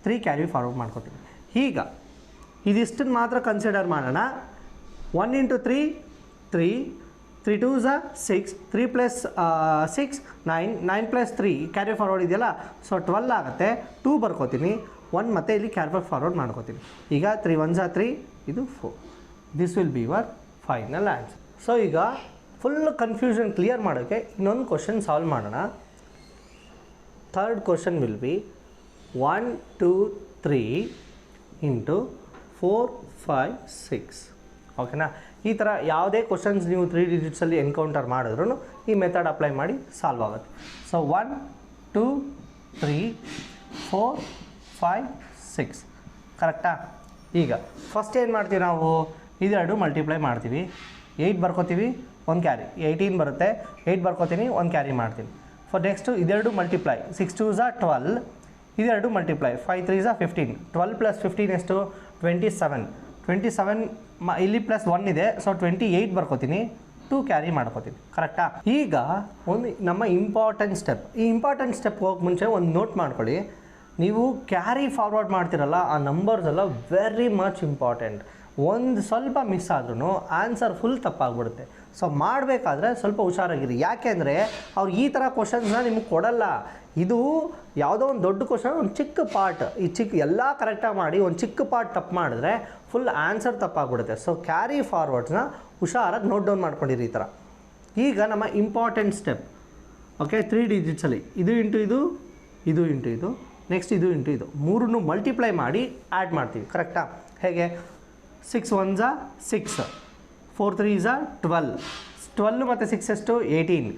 3 ಕ್ಯಾರಿ ಫಾರ್ವರ್ಡ್ ಮಾಡ್ಕೋತೀನಿ. ಈಗ ಇದಿಷ್ಟನ್ನು ಮಾತ್ರ ಕನ್ಸಿಡರ್ ಮಾಡೋಣ. 1 × 3 3, 3 2s 6, 3 + 6 9, 9 + 3 ಕ್ಯಾರಿ ಫಾರ್ವರ್ಡ್ ಇದೆಯಲ್ಲ, ಸೊ 12 ಆಗುತ್ತೆ, 2 ಬರ್ಕೋತೀನಿ, 1 ಮತ್ತೆ ಇಲ್ಲಿ ಕ್ಯಾರಿ ಫಾರ್ವರ್ಡ್ ಮಾಡ್ಕೋತೀನಿ. ಈಗ 3 1s 3, ಇದು 4. This will be your final answer. So ಈಗ ಫುಲ್ ಕನ್ಫ್ಯೂಷನ್ ಕ್ಲಿಯರ್ ಮಾಡೋಕ್ಕೆ ಇನ್ನೊಂದು ಕ್ವಶನ್ ಸಾಲ್ವ್ ಮಾಡೋಣ. Third question will be 1 2 3 × 4 5 6. ಓಕೆನಾ? ಈ ಥರ ಯಾವುದೇ ಕ್ವಶನ್ಸ್ ನೀವು 3 ಡಿಜಿಟ್ಸಲ್ಲಿ ಎನ್ಕೌಂಟರ್ ಮಾಡಿದ್ರೂ ಈ ಮೆಥಡ್ ಅಪ್ಲೈ ಮಾಡಿ ಸಾಲ್ವ್ ಆಗುತ್ತೆ. ಸೊ 1 2 3 4 5 6, ಕರೆಕ್ಟಾ? ಈಗ ಫಸ್ಟ್ ಏನು ಮಾಡ್ತೀವಿ ನಾವು, ಇದೆರಡು ಮಲ್ಟಿಪ್ಲೈ ಮಾಡ್ತೀವಿ, 8 ಬರ್ಕೋತೀವಿ, 1 ಕ್ಯಾರಿ, 18 ಬರುತ್ತೆ, 8 ಬರ್ಕೋತೀನಿ, 1 ಕ್ಯಾರಿ ಮಾಡ್ತೀನಿ. ಫಾರ್ ನೆಕ್ಸ್ಟು ಇದೆರಡು ಮಲ್ಟಿಪ್ಲೈ, 6 2s 12, ಇದೆರಡು ಮಲ್ಟಿಪ್ಲೈ, 5 3s 15, 12 + 15 ಎಷ್ಟು 27, 27 ಇಲ್ಲಿ +1 ಇದೆ, ಸೊ 28 ಬರ್ಕೋತೀನಿ, 2 ಕ್ಯಾರಿ ಮಾಡ್ಕೋತೀನಿ, ಕರೆಕ್ಟಾ? ಈಗ ಒಂದು ನಮ್ಮ ಇಂಪಾರ್ಟೆಂಟ್ ಸ್ಟೆಪ್, ಈ ಇಂಪಾರ್ಟೆಂಟ್ ಸ್ಟೆಪ್ ಹೋಗಿ ಮುಂಚೆ ಒಂದು ನೋಟ್ ಮಾಡ್ಕೊಳ್ಳಿ. ನೀವು ಕ್ಯಾರಿ ಫಾರ್ವರ್ಡ್ ಮಾಡ್ತಿರಲ್ಲ, ಆ ನಂಬರ್ಸ್ ಎಲ್ಲ ವೆರಿ ಮಚ್ ಇಂಪಾರ್ಟೆಂಟ್. ಒಂದು ಸ್ವಲ್ಪ ಮಿಸ್ ಆದ್ರೂ ಆನ್ಸರ್ ಫುಲ್ ತಪ್ಪಾಗ್ಬಿಡುತ್ತೆ. ಸೊ ಮಾಡಬೇಕಾದ್ರೆ ಸ್ವಲ್ಪ ಹುಷಾರಾಗಿರಿ. ಯಾಕೆಂದರೆ ಅವ್ರು ಈ ಥರ ಕ್ವಶನ್ಸ್ನ ನಿಮಗೆ ಕೊಡಲ್ಲ. ಇದು ಯಾವುದೋ ಒಂದು ದೊಡ್ಡ ಕ್ವಶನ್, ಒಂದು ಚಿಕ್ಕ ಪಾರ್ಟ್, ಈ ಚಿಕ್ಕ ಎಲ್ಲ ಕರೆಕ್ಟಾಗಿ ಮಾಡಿ ಒಂದು ಚಿಕ್ಕ ಪಾರ್ಟ್ ತಪ್ಪು ಮಾಡಿದ್ರೆ ಫುಲ್ ಆನ್ಸರ್ ತಪ್ಪಾಗ್ಬಿಡುತ್ತೆ. ಸೊ ಕ್ಯಾರಿ ಫಾರ್ವರ್ಡ್ಸ್ನ ಹುಷಾರಾಗಿ ನೋಟ್ ಡೌನ್ ಮಾಡ್ಕೊಂಡಿರಿ ಈ ಥರ. ಈಗ ನಮ್ಮ ಇಂಪಾರ್ಟೆಂಟ್ ಸ್ಟೆಪ್, ಓಕೆ, 3 ಡಿಜಿಟ್ಸಲ್ಲಿ ಇದು ಇಂಟು ಇದು, ಇದು ಇಂಟು ಇದು, ನೆಕ್ಸ್ಟ್ ಇದು ಇಂಟು ಇದು, ಮೂರನ್ನು ಮಲ್ಟಿಪ್ಲೈ ಮಾಡಿ ಆ್ಯಡ್ ಮಾಡ್ತೀವಿ, ಕರೆಕ್ಟಾ? ಹೇಗೆ? 6 1s 6, 4 3s 12, 12 ಮತ್ತು 6 ಎಷ್ಟು? 18,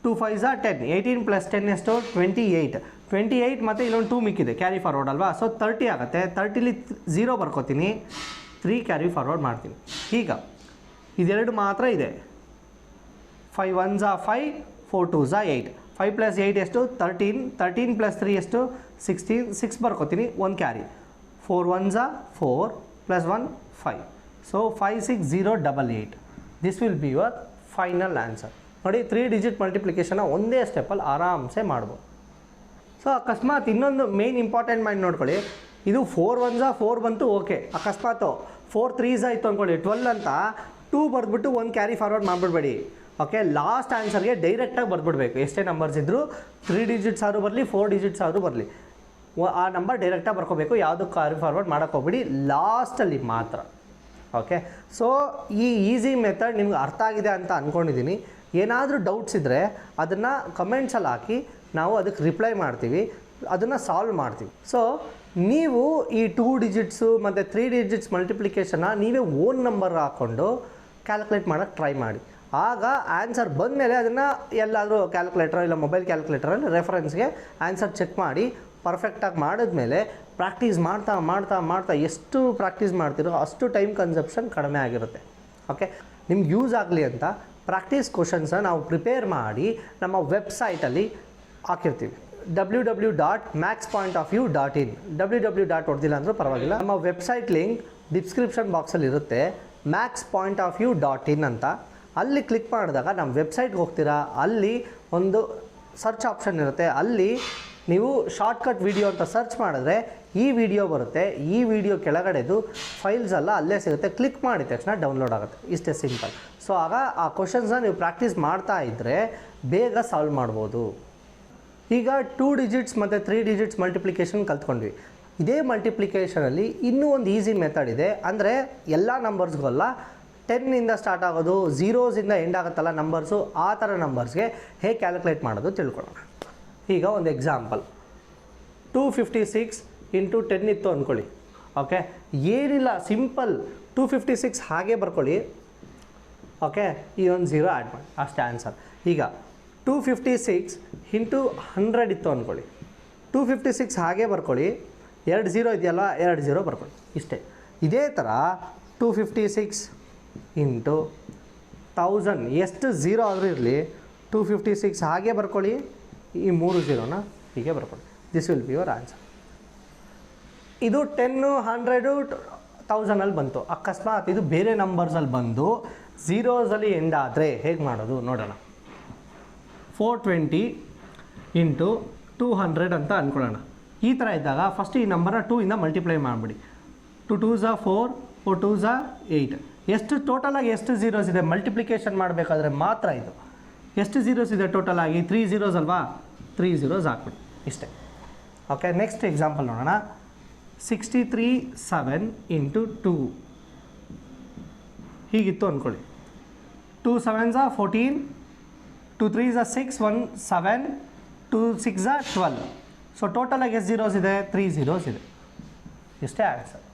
2 5s 10, 18 + 10 ಎಷ್ಟು? 28, 28 ಮತ್ತು ಇಲ್ಲೊಂದು 2 ಮಿಕ್ಕಿದೆ, ಕ್ಯಾರಿ ಫಾರ್ವರ್ಡ್ ಅಲ್ವಾ? ಸೊ 30 ಆಗುತ್ತೆ. 30ಲಿ 0 ಬರ್ಕೋತೀನಿ, 3 ಕ್ಯಾರಿ ಫಾರ್ವರ್ಡ್ ಮಾಡ್ತೀನಿ. ಈಗ ಇದೆರಡು ಮಾತ್ರ ಇದೆ. 5 1s 5, 4 2s 8, 5 + 8 ಎಷ್ಟು? 13, 13 + 3 ಎಷ್ಟು? 16, 6 ಬರ್ಕೋತೀನಿ, 1 carry, 4 1s 4 + 1 5. So 5 6 0 8 8. This will be your final answer. ನೋಡಿ, 3 ಡಿಜಿಟ್ ಮಲ್ಟಿಪ್ಲಿಕೇಶನ್ನ ಒಂದೇ ಸ್ಟೆಪ್ಪಲ್ಲಿ ಆರಾಮ್ಸೆ ಮಾಡ್ಬೋದು. ಸೊ ಅಕಸ್ಮಾತ್ ಇನ್ನೊಂದು ಮೇನ್ ಇಂಪಾರ್ಟೆಂಟ್ ಮಾಡಿ ನೋಡ್ಕೊಳ್ಳಿ, ಇದು 4 1s 4 ಬಂತು, ಓಕೆ. ಅಕಸ್ಮಾತು 4 3s ಆಯಿತು ಅಂದ್ಕೊಳ್ಳಿ, 12 ಅಂತ 2 ಬರೆದ್ಬಿಟ್ಟು 1 ಕ್ಯಾರಿ ಫಾರ್ವರ್ಡ್ ಮಾಡಿಬಿಡ್ಬೇಡಿ, ಓಕೆ. ಲಾಸ್ಟ್ ಆನ್ಸರ್ಗೆ ಡೈರೆಕ್ಟಾಗಿ ಬರ್ಬಿಡ್ಬೇಕು. ಎಷ್ಟೇ ನಂಬರ್ಸ್ ಇದ್ದರೂ 3 ಡಿಜಿಟ್ಸ್ ಆದರೂ ಬರಲಿ, 4 ಡಿಜಿಟ್ಸ್ ಆದರೂ ಬರಲಿ, ಆ ನಂಬರ್ ಡೈರೆಕ್ಟಾಗಿ ಬರ್ಕೋಬೇಕು. ಯಾವುದು ಕ್ಯಾರಿ ಫಾರ್ವರ್ಡ್ ಮಾಡೋಕ್ಕೋಗ್ಬಿಡಿ, ಲಾಸ್ಟಲ್ಲಿ ಮಾತ್ರ, ಓಕೆ. ಸೊ ಈ ಈಸಿ ಮೆಥಡ್ ನಿಮ್ಗೆ ಅರ್ಥ ಆಗಿದೆ ಅಂತ ಅಂದ್ಕೊಂಡಿದ್ದೀನಿ. ಏನಾದರೂ ಡೌಟ್ಸ್ ಇದ್ದರೆ ಅದನ್ನು ಕಮೆಂಟ್ಸಲ್ಲಿ ಹಾಕಿ, ನಾವು ಅದಕ್ಕೆ ರಿಪ್ಲೈ ಮಾಡ್ತೀವಿ, ಅದನ್ನು ಸಾಲ್ವ್ ಮಾಡ್ತೀವಿ. ಸೊ ನೀವು ಈ 2 ಡಿಜಿಟ್ಸು ಮತ್ತು 3 ಡಿಜಿಟ್ಸ್ ಮಲ್ಟಿಪ್ಲಿಕೇಶನ್ನ ನೀವೇ ಓನ್ ನಂಬರ್ ಹಾಕ್ಕೊಂಡು ಕ್ಯಾಲ್ಕುಲೇಟ್ ಮಾಡೋಕ್ಕೆ ಟ್ರೈ ಮಾಡಿ. ಆಗ ಆನ್ಸರ್ ಬಂದಮೇಲೆ ಅದನ್ನು ಎಲ್ಲಾದರೂ ಕ್ಯಾಲ್ಕುಲೇಟರ್ ಇಲ್ಲ ಮೊಬೈಲ್ ಕ್ಯಾಲ್ಕುಲೇಟರಲ್ಲಿ ರೆಫರೆನ್ಸ್ಗೆ ಆನ್ಸರ್ ಚೆಕ್ ಮಾಡಿ ಪರ್ಫೆಕ್ಟಾಗಿ ಮಾಡಿದ್ಮೇಲೆ ಪ್ರಾಕ್ಟೀಸ್ ಮಾಡ್ತಾ ಮಾಡ್ತಾ ಮಾಡ್ತಾ ಎಷ್ಟು ಪ್ರಾಕ್ಟೀಸ್ ಮಾಡ್ತಿರೋ ಅಷ್ಟು ಟೈಮ್ ಕನ್ಸಪ್ಷನ್ ಕಡಿಮೆ ಆಗಿರುತ್ತೆ, ಓಕೆ. ನಿಮ್ಗೆ ಯೂಸ್ ಆಗಲಿ ಅಂತ ಪ್ರಾಕ್ಟೀಸ್ ಕ್ವಶನ್ಸನ್ನ ನಾವು ಪ್ರಿಪೇರ್ ಮಾಡಿ ನಮ್ಮ ವೆಬ್ಸೈಟಲ್ಲಿ ಹಾಕಿರ್ತೀವಿ. www.maxpointofview.in. www. ಹೊಡೆದಿಲ್ಲ ಅಂದರೂ ಪರವಾಗಿಲ್ಲ, ನಮ್ಮ ವೆಬ್ಸೈಟ್ ಲಿಂಕ್ ಡಿಸ್ಕ್ರಿಪ್ಷನ್ ಬಾಕ್ಸಲ್ಲಿ ಇರುತ್ತೆ, maxpointofview.in ಅಂತ. ಅಲ್ಲಿ ಕ್ಲಿಕ್ ಮಾಡಿದಾಗ ನಮ್ಮ ವೆಬ್ಸೈಟ್ಗೆ ಹೋಗ್ತೀರಾ, ಅಲ್ಲಿ ಒಂದು ಸರ್ಚ್ ಆಪ್ಷನ್ ಇರುತ್ತೆ, ಅಲ್ಲಿ ನೀವು ಶಾರ್ಟ್ಕಟ್ ವಿಡಿಯೋ ಅಂತ ಸರ್ಚ್ ಮಾಡಿದ್ರೆ ಈ ವಿಡಿಯೋ ಬರುತ್ತೆ. ಈ ವಿಡಿಯೋ ಕೆಳಗಡೆದು ಫೈಲ್ಸ್ ಎಲ್ಲ ಅಲ್ಲೇ ಸಿಗುತ್ತೆ, ಕ್ಲಿಕ್ ಮಾಡಿದ ತಕ್ಷಣ ಡೌನ್ಲೋಡ್ ಆಗುತ್ತೆ. ಇಷ್ಟೇ ಸಿಂಪಲ್. ಸೊ ಆಗ ಆ ಕ್ವಶನ್ಸ್ನ ನೀವು ಪ್ರಾಕ್ಟೀಸ್ ಮಾಡ್ತಾ ಇದ್ದರೆ ಬೇಗ ಸಾಲ್ವ್ ಮಾಡ್ಬೋದು. ಈಗ 2 ಡಿಜಿಟ್ಸ್ ಮತ್ತು 3 ಡಿಜಿಟ್ಸ್ ಮಲ್ಟಿಪ್ಲಿಕೇಶನ್ ಕಲ್ತ್ಕೊಂಡ್ವಿ. ಇದೇ ಮಲ್ಟಿಪ್ಲಿಕೇಷನಲ್ಲಿ ಇನ್ನೂ ಒಂದು ಈಸಿ ಮೆಥಡ್ ಇದೆ. ಅಂದರೆ ಎಲ್ಲ ನಂಬರ್ಸ್ಗಲ್ಲ, 10ಇಂದ ಸ್ಟಾರ್ಟ್ ಆಗೋದು, 0ಯಿಂದ ಎಂಡ್ ಆಗುತ್ತಲ್ಲ ನಂಬರ್ಸು, ಆ ಥರ ನಂಬರ್ಸ್ಗೆ ಹೇಗೆ ಕ್ಯಾಲ್ಕುಲೇಟ್ ಮಾಡೋದು ತಿಳ್ಕೊಳ್ಳೋಣ. ಈಗ ಒಂದು ಎಕ್ಸಾಂಪಲ್, 256 × 10 ಇತ್ತು ಅಂದ್ಕೊಳ್ಳಿ, ಓಕೆ. ಏನಿಲ್ಲ, ಸಿಂಪಲ್ 256 ಹಾಗೆ ಬರ್ಕೊಳ್ಳಿ, ಓಕೆ. ಈ ಒಂದು 0 ಆ್ಯಡ್ ಮಾಡಿ, ಅಷ್ಟೇ ಆನ್ಸರ್. ಈಗ 256 × 100 ಇತ್ತು ಅಂದ್ಕೊಳ್ಳಿ, 256 ಹಾಗೆ ಬರ್ಕೊಳ್ಳಿ, 2 0 ಇದೆಯಲ್ಲ, 2 0 ಬರ್ಕೊಳ್ಳಿ, ಇಷ್ಟೇ. ಇದೇ ಥರ 256 × 1000 ಎಷ್ಟು 0 ಆದರೂ ಇರಲಿ, 256 ಹಾಗೆ ಬರ್ಕೊಳ್ಳಿ, ಈ 3 0ನ ಹೀಗೆ ಬರ್ಕೊಳ್ಳಿ. This will be your answer. ಇದು 10 100 1000ಅಲ್ಲಿ ಬಂತು. ಅಕಸ್ಮಾತ್ ಇದು ಬೇರೆ ನಂಬರ್ಸಲ್ಲಿ ಬಂದು 0ಸಲ್ಲಿ ಎಂಡ್ ಆದರೆ ಹೇಗೆ ಮಾಡೋದು ನೋಡೋಣ. 420 × 200 ಅಂತ ಅಂದ್ಕೊಳ್ಳೋಣ. ಈ ಥರ ಇದ್ದಾಗ ಫಸ್ಟ್ ಈ ನಂಬರ್ನ 2ಇಂದ ಮಲ್ಟಿಪ್ಲೈ ಮಾಡಿಬಿಡಿ. 2 2s 4, 4 2s 8. ಎಷ್ಟು ಟೋಟಲಾಗಿ ಎಷ್ಟು 0s ಇದೆ ಮಲ್ಟಿಪ್ಲಿಕೇಶನ್ ಮಾಡಬೇಕಾದ್ರೆ ಮಾತ್ರ ಇದು. ಎಷ್ಟು 0s ಇದೆ ಟೋಟಲ್ ಆಗಿ? 3 0s ಅಲ್ವಾ, 3 0s ಹಾಕ್ಬಿಡಿ, ಇಷ್ಟೇ, ಓಕೆ. ನೆಕ್ಸ್ಟ್ ಎಕ್ಸಾಂಪಲ್ ನೋಡೋಣ. 63 7 × 2 ಹೀಗಿತ್ತು ಅಂದ್ಕೊಳ್ಳಿ. 2 7s 14, 2 3s 6, 1 7, 2 6s 12. ಸೊ ಟೋಟಲಾಗಿ ಎಷ್ಟು 0s ಇದೆ? 3 0s ಇದೆ, ಇಷ್ಟೇ ಆನ್ಸರ್.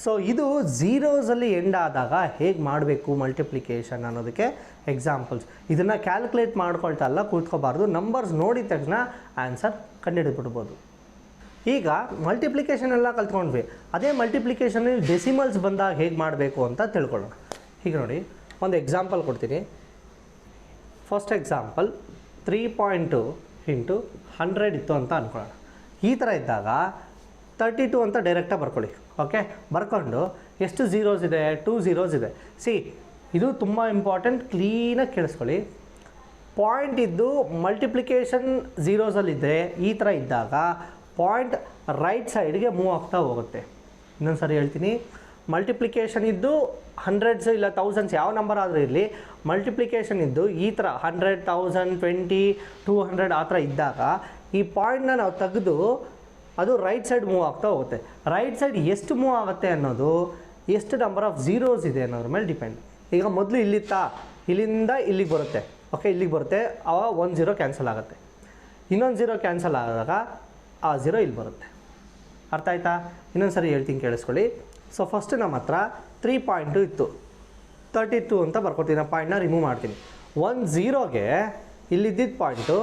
ಸೊ ಇದು 0ಸಲ್ಲಿ ಎಂಡ್ ಆದಾಗ ಹೇಗೆ ಮಾಡಬೇಕು ಮಲ್ಟಿಪ್ಲಿಕೇಶನ್ ಅನ್ನೋದಕ್ಕೆ ಎಕ್ಸಾಂಪಲ್ಸ್. ಇದನ್ನು ಕ್ಯಾಲ್ಕುಲೇಟ್ ಮಾಡ್ಕೊಳ್ತಾ ಅಲ್ಲ ಕೂತ್ಕೋಬಾರ್ದು, ನಂಬರ್ಸ್ ನೋಡಿದ ತಕ್ಷಣ ಆನ್ಸರ್ ಕಂಡುಹಿಡಿದ್ಬಿಡ್ಬೋದು. ಈಗ ಮಲ್ಟಿಪ್ಲಿಕೇಶನ್ ಎಲ್ಲ ಕಲ್ತ್ಕೊಂಡ್ವಿ, ಅದೇ ಮಲ್ಟಿಪ್ಲಿಕೇಶನಲ್ಲಿ ಡೆಸಿಮಲ್ಸ್ ಬಂದಾಗ ಹೇಗೆ ಮಾಡಬೇಕು ಅಂತ ತಿಳ್ಕೊಳ್ಳೋಣ. ಹೀಗೆ ನೋಡಿ, ಒಂದು ಎಕ್ಸಾಂಪಲ್ ಕೊಡ್ತೀನಿ. ಫಸ್ಟ್ ಎಕ್ಸಾಂಪಲ್ 3.2 × 100 ಇತ್ತು ಅಂತ ಅಂದ್ಕೊಳ್ಳೋಣ. ಈ ಥರ ಇದ್ದಾಗ 32 ಅಂತ ಡೈರೆಕ್ಟಾಗಿ ಬರ್ಕೊಳ್ಳಿ, ಓಕೆ. ಬರ್ಕೊಂಡು ಎಷ್ಟು 0s ಇದೆ? 2 0s ಇದೆ. ಸಿ ಇದು ತುಂಬ ಇಂಪಾರ್ಟೆಂಟ್, ಕ್ಲೀನಾಗಿ ಕೇಳಿಸ್ಕೊಳ್ಳಿ. ಪಾಯಿಂಟ್ ಇದ್ದು ಮಲ್ಟಿಪ್ಲಿಕೇಶನ್ ಝೀರೋಸಲ್ಲಿದ್ದರೆ ಈ ಥರ ಇದ್ದಾಗ ಪಾಯಿಂಟ್ ರೈಟ್ ಸೈಡ್ಗೆ ಮೂವ್ ಆಗ್ತಾ ಹೋಗುತ್ತೆ. ಇನ್ನೊಂದು ಸರಿ ಹೇಳ್ತೀನಿ, ಮಲ್ಟಿಪ್ಲಿಕೇಶನ್ ಇದ್ದು ಹಂಡ್ರೆಡ್ಸ್ ಇಲ್ಲ ಥೌಸಂಡ್ಸ್ ಯಾವ ನಂಬರ್ ಆದರೂ ಇರಲಿ, ಮಲ್ಟಿಪ್ಲಿಕೇಶನ್ ಇದ್ದು ಈ ಥರ 100, 1000, 20, 200 ಆ ಥರ ಇದ್ದಾಗ ಈ ಪಾಯಿಂಟ್ನ ನಾವು ತೆಗೆದು ಅದು ರೈಟ್ ಸೈಡ್ ಮೂವ್ ಆಗ್ತಾ ಹೋಗುತ್ತೆ. ರೈಟ್ ಸೈಡ್ ಎಷ್ಟು ಮೂವ್ ಆಗುತ್ತೆ ಅನ್ನೋದು ಎಷ್ಟು ನಂಬರ್ ಆಫ್ ಝೀರೋಸ್ ಇದೆ ಅನ್ನೋದ್ರ ಮೇಲೆ ಡಿಪೆಂಡ್. ಈಗ ಮೊದಲು ಇಲ್ಲಿತ್ತಾ, ಇಲ್ಲಿಂದ ಇಲ್ಲಿಗೆ ಬರುತ್ತೆ, ಓಕೆ, ಇಲ್ಲಿಗೆ ಬರುತ್ತೆ, ಆವಾಗ 1 0 ಕ್ಯಾನ್ಸಲ್ ಆಗುತ್ತೆ. ಇನ್ನೊಂದು 0 ಕ್ಯಾನ್ಸಲ್ ಆದಾಗ ಆ 0 ಇಲ್ಲಿ ಬರುತ್ತೆ. ಅರ್ಥ ಆಯ್ತಾ? ಇನ್ನೊಂದು ಸರಿ ಹೇಳ್ತೀನಿ ಕೇಳಿಸ್ಕೊಳ್ಳಿ. ಸೊ ಫಸ್ಟ್ ನಮ್ಮ ಹತ್ರ 3 ಪಾಯಿಂಟು ಇತ್ತು, 32 ಅಂತ ಬರ್ಕೊತೀನಿ. ನಾನು ಪಾಯಿಂಟ್ನ ರಿಮೂವ್ ಮಾಡ್ತೀನಿ. 1 0ಗೆ ಇಲ್ಲಿದ್ದಿದ್ದು ಪಾಯಿಂಟು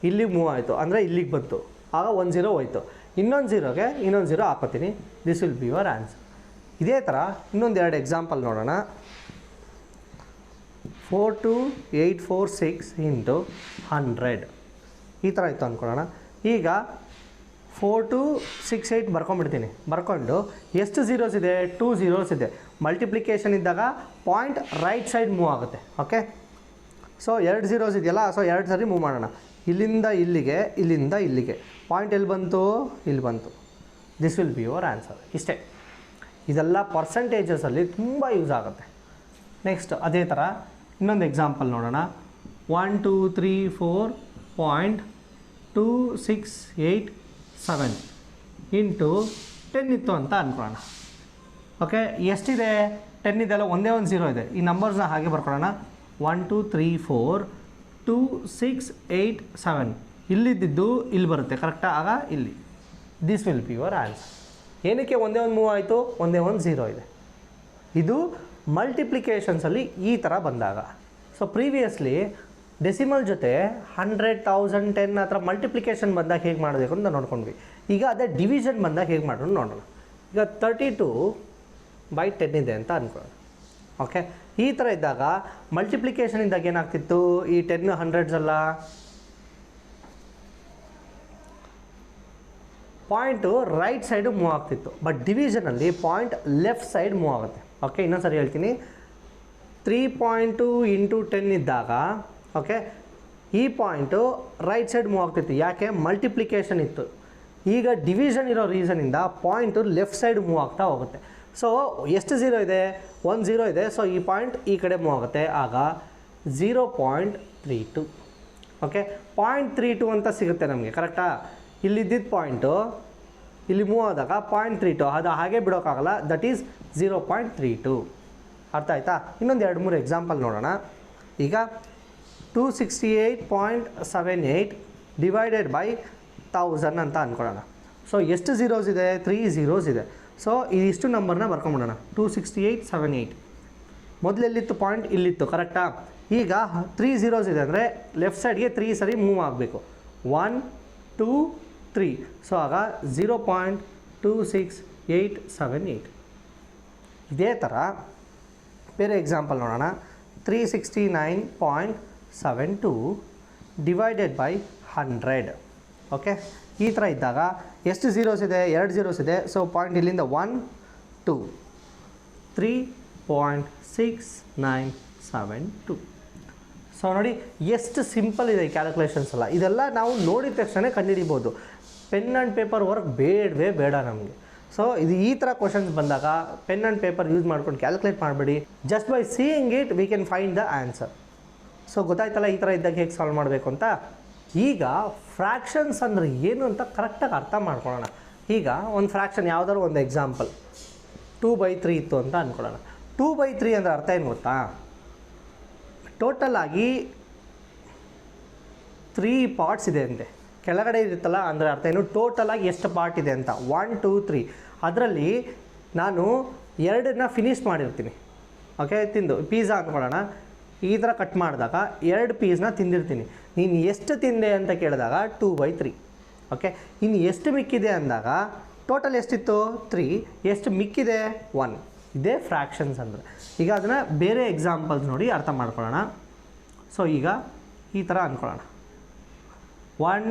ಇಲ್ಲಿಗೆ ಮೂವ್ ಆಯಿತು, ಅಂದರೆ ಇಲ್ಲಿಗೆ ಬಂತು, ಆಗ 1 0 ಹೋಯ್ತು. ಇನ್ನೊಂದು 0ಗೆ ಇನ್ನೊಂದು 0 ಹಾಕೋತೀನಿ. This will be your answer. ಇದೇ ಥರ ಇನ್ನೊಂದು 2 ಎಕ್ಸಾಂಪಲ್ ನೋಡೋಣ. 42846 ಇಂಟು 100 ಈ ಥರ ಇತ್ತು ಅಂದ್ಕೊಳ್ಳೋಣ. ಈಗ 4268 ಬರ್ಕೊಂಡ್ಬಿಡ್ತೀನಿ. ಬರ್ಕೊಂಡು ಎಷ್ಟು ಝೀರೋಸ್ ಇದೆ? 2 zeros ಇದೆ. ಮಲ್ಟಿಪ್ಲಿಕೇಶನ್ ಇದ್ದಾಗ ಪಾಯಿಂಟ್ ರೈಟ್ ಸೈಡ್ ಮೂವ್ ಆಗುತ್ತೆ. ಓಕೆ, ಸೊ 2 zeros ಇದೆಯಲ್ಲ, ಸೊ 2 ಸರಿ ಮೂವ್ ಮಾಡೋಣ. ಇಲ್ಲಿಂದ ಇಲ್ಲಿಗೆ, ಇಲ್ಲಿಂದ ಇಲ್ಲಿಗೆ. ಪಾಯಿಂಟ್ ಎಲ್ಲಿ ಬಂತು? ಇಲ್ಲಿ ಬಂತು. This will be your answer. ಇಷ್ಟೇ. ಇದೆಲ್ಲ ಪರ್ಸೆಂಟೇಜಸಲ್ಲಿ ತುಂಬ ಯೂಸ್ ಆಗುತ್ತೆ. ನೆಕ್ಸ್ಟ್ ಅದೇ ಥರ ಇನ್ನೊಂದು ಎಕ್ಸಾಂಪಲ್ ನೋಡೋಣ. 123.2687 ಇಂಟು 10 ಇತ್ತು ಅಂತ ಅಂದ್ಕೊಳ್ಳೋಣ. ಓಕೆ, ಎಷ್ಟಿದೆ? 10 ಇದೆಲ್ಲ, ಒಂದೇ ಒಂದು 0 ಇದೆ. ಈ ನಂಬರ್ಸ್ನ ಹಾಗೆ ಬರ್ಕೊಳ್ಳೋಣ. 123.4687 ಇಲ್ಲಿದ್ದು ಇಲ್ಲಿ ಬರುತ್ತೆ, ಕರೆಕ್ಟಾ? ಆಗ ಇಲ್ಲಿ. This will be your answer. ಏನಕ್ಕೆ ಒಂದೇ ಒಂದು ಮೂವ್ ಆಯಿತು? ಒಂದೇ ಒಂದು 0 ಇದೆ. ಇದು ಮಲ್ಟಿಪ್ಲಿಕೇಶನ್ಸಲ್ಲಿ ಈ ಥರ ಬಂದಾಗ. ಸೊ ಪ್ರೀವಿಯಸ್ಲಿ ಡೆಸಿಮಲ್ ಜೊತೆ 100, 1000, 10 ಆ ಥರ ಮಲ್ಟಿಪ್ಲಿಕೇಶನ್ ಬಂದಾಗ ಹೇಗೆ ಮಾಡಬೇಕು ಅಂತ ನೋಡ್ಕೊಂಡ್ವಿ. ಈಗ ಅದೇ ಡಿವಿಷನ್ ಬಂದಾಗ ಹೇಗೆ ಮಾಡೋಣ ನೋಡೋಣ. ಈಗ 32/10 ಇದೆ ಅಂತ ಅಂದ್ಕೊಳ್ಳೋಣ. ಓಕೆ, ಈ ಥರ ಇದ್ದಾಗ ಮಲ್ಟಿಪ್ಲಿಕೇಶನ್ ಇದ್ದಾಗ ಏನಾಗ್ತಿತ್ತು? ಈ 10 100s ಅಲ್ಲ, ಪಾಯಿಂಟು ರೈಟ್ ಸೈಡು ಮೂವ್ ಆಗ್ತಿತ್ತು. ಬಟ್ ಡಿವಿಷನಲ್ಲಿ ಪಾಯಿಂಟ್ ಲೆಫ್ಟ್ ಸೈಡ್ ಮೂವ್ ಆಗುತ್ತೆ. ಓಕೆ, ಇನ್ನೊಂದು ಸರಿ ಹೇಳ್ತೀನಿ. 3.2 ಇಂಟು 10 ಇದ್ದಾಗ, ಓಕೆ, ಈ ಪಾಯಿಂಟು ರೈಟ್ ಸೈಡ್ ಮೂವ್ ಆಗ್ತಿತ್ತು. ಯಾಕೆ? ಮಲ್ಟಿಪ್ಲಿಕೇಶನ್ ಇತ್ತು. ಈಗ ಡಿವಿಷನ್ ಇರೋ ರೀಸನಿಂದ ಪಾಯಿಂಟು ಲೆಫ್ಟ್ ಸೈಡ್ ಮೂವ್ ಆಗ್ತಾ ಹೋಗುತ್ತೆ. ಸೊ ಎಷ್ಟು 0 ಇದೆ? 1 0 ಇದೆ. ಸೊ ಈ ಪಾಯಿಂಟ್ ಈ ಕಡೆ ಮೂವ್ ಆಗುತ್ತೆ, ಆಗ 0.32. ಓಕೆ, 0.32 ಅಂತ ಸಿಗುತ್ತೆ ನಮಗೆ, ಕರೆಕ್ಟಾ? ಇಲ್ಲಿದ್ದಿದ್ದು ಪಾಯಿಂಟು ಇಲ್ಲಿ ಮೂವ್ ಆದಾಗ 0.32, ಅದು ಹಾಗೆ ಬಿಡೋಕ್ಕಾಗಲ್ಲ. That is 0.32. ಅರ್ಥ ಆಯ್ತಾ? ಇನ್ನೊಂದು 2-3 ಎಕ್ಸಾಂಪಲ್ ನೋಡೋಣ. ಈಗ 268.78 ಡಿವೈಡೆಡ್ ಬೈ 1000 ಅಂತ ಅಂದ್ಕೊಳ್ಳೋಣ. ಸೊ ಎಷ್ಟು ಝೀರೋಸ್ ಇದೆ? 3 zeros ಇದೆ. ಸೊ ಇದಿಷ್ಟು ನಂಬರ್ನ ಬರ್ಕೊಂಬಿಡೋಣ. 268.78 ಮೊದಲೆಲ್ಲಿತ್ತು? ಪಾಯಿಂಟ್ ಇಲ್ಲಿತ್ತು, ಕರೆಕ್ಟಾ? ಈಗ 3 zeros ಇದೆ ಅಂದರೆ ಲೆಫ್ಟ್ ಸೈಡ್ಗೆ 3 ಸರಿ ಮೂವ್ ಆಗಬೇಕು. 1 2 3. ಸೊ ಆಗ 0.26878. ಇದೇ ಥರ ಬೇರೆ ಎಕ್ಸಾಂಪಲ್ ನೋಡೋಣ. 369.72 ಡಿವೈಡೆಡ್ ಬೈ 100. ಓಕೆ, ಈ ಥರ ಇದ್ದಾಗ ಎಷ್ಟು ಝೀರೋಸ್ ಇದೆ? 2 zeros ಇದೆ. ಸೊ ಪಾಯಿಂಟ್ ಇಲ್ಲಿಂದ 1 2 3.6972. ಸೊ ನೋಡಿ ಎಷ್ಟು ಸಿಂಪಲ್ ಇದೆ ಈ ಕ್ಯಾಲ್ಕುಲೇಷನ್ಸ್ ಎಲ್ಲ. ಇದೆಲ್ಲ ನಾವು ನೋಡಿದ ತಕ್ಷಣ ಕಂಡುಹಿಡಿಬೋದು. ಪೆನ್ ಆ್ಯಂಡ್ ಪೇಪರ್ ವರ್ಕ್ ಬೇಡವೇ ಬೇಡ ನಮಗೆ. ಸೊ ಇದು ಈ ಥರ ಕ್ವಶನ್ಸ್ ಬಂದಾಗ ಪೆನ್ ಆ್ಯಂಡ್ ಪೇಪರ್ ಯೂಸ್ ಮಾಡ್ಕೊಂಡು ಕ್ಯಾಲ್ಕುಲೇಟ್ ಮಾಡಬೇಡಿ. Just by seeing it we can find the answer. So ಗೊತ್ತಾಯ್ತಲ್ಲ ಈ ಥರ ಇದ್ದಾಗ ಹೇಗೆ ಸಾಲ್ವ್ ಮಾಡಬೇಕು ಅಂತ. ಈಗ ಫ್ರ್ಯಾಕ್ಷನ್ಸ್ ಅಂದರೆ ಏನು ಅಂತ ಕರೆಕ್ಟಾಗಿ ಅರ್ಥ ಮಾಡ್ಕೊಳ್ಳೋಣ. ಈಗ ಒಂದು ಫ್ರ್ಯಾಕ್ಷನ್ ಯಾವುದಾದ್ರು ಒಂದು ಎಕ್ಸಾಂಪಲ್ 2/3 ಇತ್ತು ಅಂತ ಅಂದ್ಕೊಳ್ಳೋಣ. 2/3 ಅಂದರೆ ಅರ್ಥ ಏನು ಗೊತ್ತಾ? ಟೋಟಲ್ ಆಗಿ 3 ಪಾರ್ಟ್ಸ್ ಇದೆ ಅಂತೆ. ಕೆಳಗಡೆ ಇರುತ್ತಲ್ಲ, ಅಂದರೆ ಅರ್ಥ ಏನು? ಟೋಟಲಾಗಿ ಎಷ್ಟು ಪಾರ್ಟ್ ಇದೆ ಅಂತ. 1 2 3. ಅದರಲ್ಲಿ ನಾನು 2 ಫಿನಿಶ್ ಮಾಡಿರ್ತೀನಿ. ಓಕೆ, ತಿಂದು ಪಿಜ್ಜಾ ಅಂದ್ಕೊಳ್ಳೋಣ. ಈ ಥರ ಕಟ್ ಮಾಡಿದಾಗ 2 ಪೀಸ್ನ ತಿಂದಿರ್ತೀನಿ. ನೀನು ಎಷ್ಟು ತಿಂದೆ ಅಂತ ಕೇಳಿದಾಗ 2/3. ಓಕೆ, ಇನ್ನು ಎಷ್ಟು ಮಿಕ್ಕಿದೆ ಅಂದಾಗ ಟೋಟಲ್ ಎಷ್ಟಿತ್ತು? 3. ಎಷ್ಟು ಮಿಕ್ಕಿದೆ? 1. ಇದೇ ಫ್ರ್ಯಾಕ್ಷನ್ಸ್ ಅಂದರೆ. ಈಗ ಅದನ್ನು ಬೇರೆ ಎಕ್ಸಾಂಪಲ್ಸ್ ನೋಡಿ ಅರ್ಥ ಮಾಡ್ಕೊಳ್ಳೋಣ. ಸೊ ಈಗ ಈ ಥರ ಅಂದ್ಕೊಳ್ಳೋಣ. 1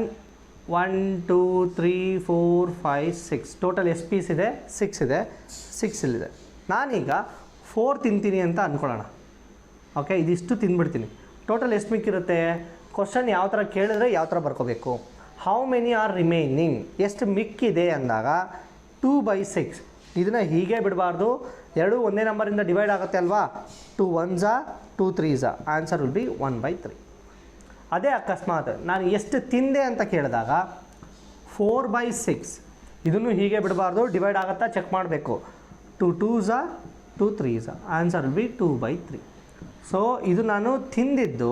1 2 3 4 5 6. ಟೋಟಲ್ ಎಷ್ಟು ಪೀಸ್ ಇದೆ? 6 ಇದೆ. 6 ಇಲ್ಲಿದೆ. ನಾನೀಗ 4 ತಿಂತೀನಿ ಅಂತ ಅಂದ್ಕೊಳ್ಳೋಣ. ಓಕೆ, ಇದಿಷ್ಟು ತಿಂದ್ಬಿಡ್ತೀನಿ. ಟೋಟಲ್ ಎಷ್ಟು ಮಿಕ್ಕಿರುತ್ತೆ? ಕ್ವಶನ್ ಯಾವ ಥರ ಕೇಳಿದ್ರೆ ಯಾವ ಥರ ಬರ್ಕೋಬೇಕು. ಹೌ ಮೆನಿ ಆರ್ ರಿಮೈನಿಂಗ್, ಎಷ್ಟು ಮಿಕ್ಕಿದೆ ಅಂದಾಗ 2/6. ಇದನ್ನು ಹೀಗೆ ಬಿಡಬಾರ್ದು, ಎರಡು ಒಂದೇ ನಂಬರಿಂದ ಡಿವೈಡ್ ಆಗುತ್ತೆ ಅಲ್ವಾ. 2 1s 2 3s, answer will be 1/3. ಅದೇ ಅಕಸ್ಮಾತ್ ನಾನು ಎಷ್ಟು ತಿಂದೆ ಅಂತ ಕೇಳಿದಾಗ 4/6, ಇದನ್ನು ಹೀಗೆ ಬಿಡಬಾರ್ದು, ಡಿವೈಡ್ ಆಗುತ್ತಾ ಚೆಕ್ ಮಾಡಬೇಕು. 2 2s 2 3s, answer will be 2/3. So ಇದು ನಾನು ತಿಂದಿದ್ದು,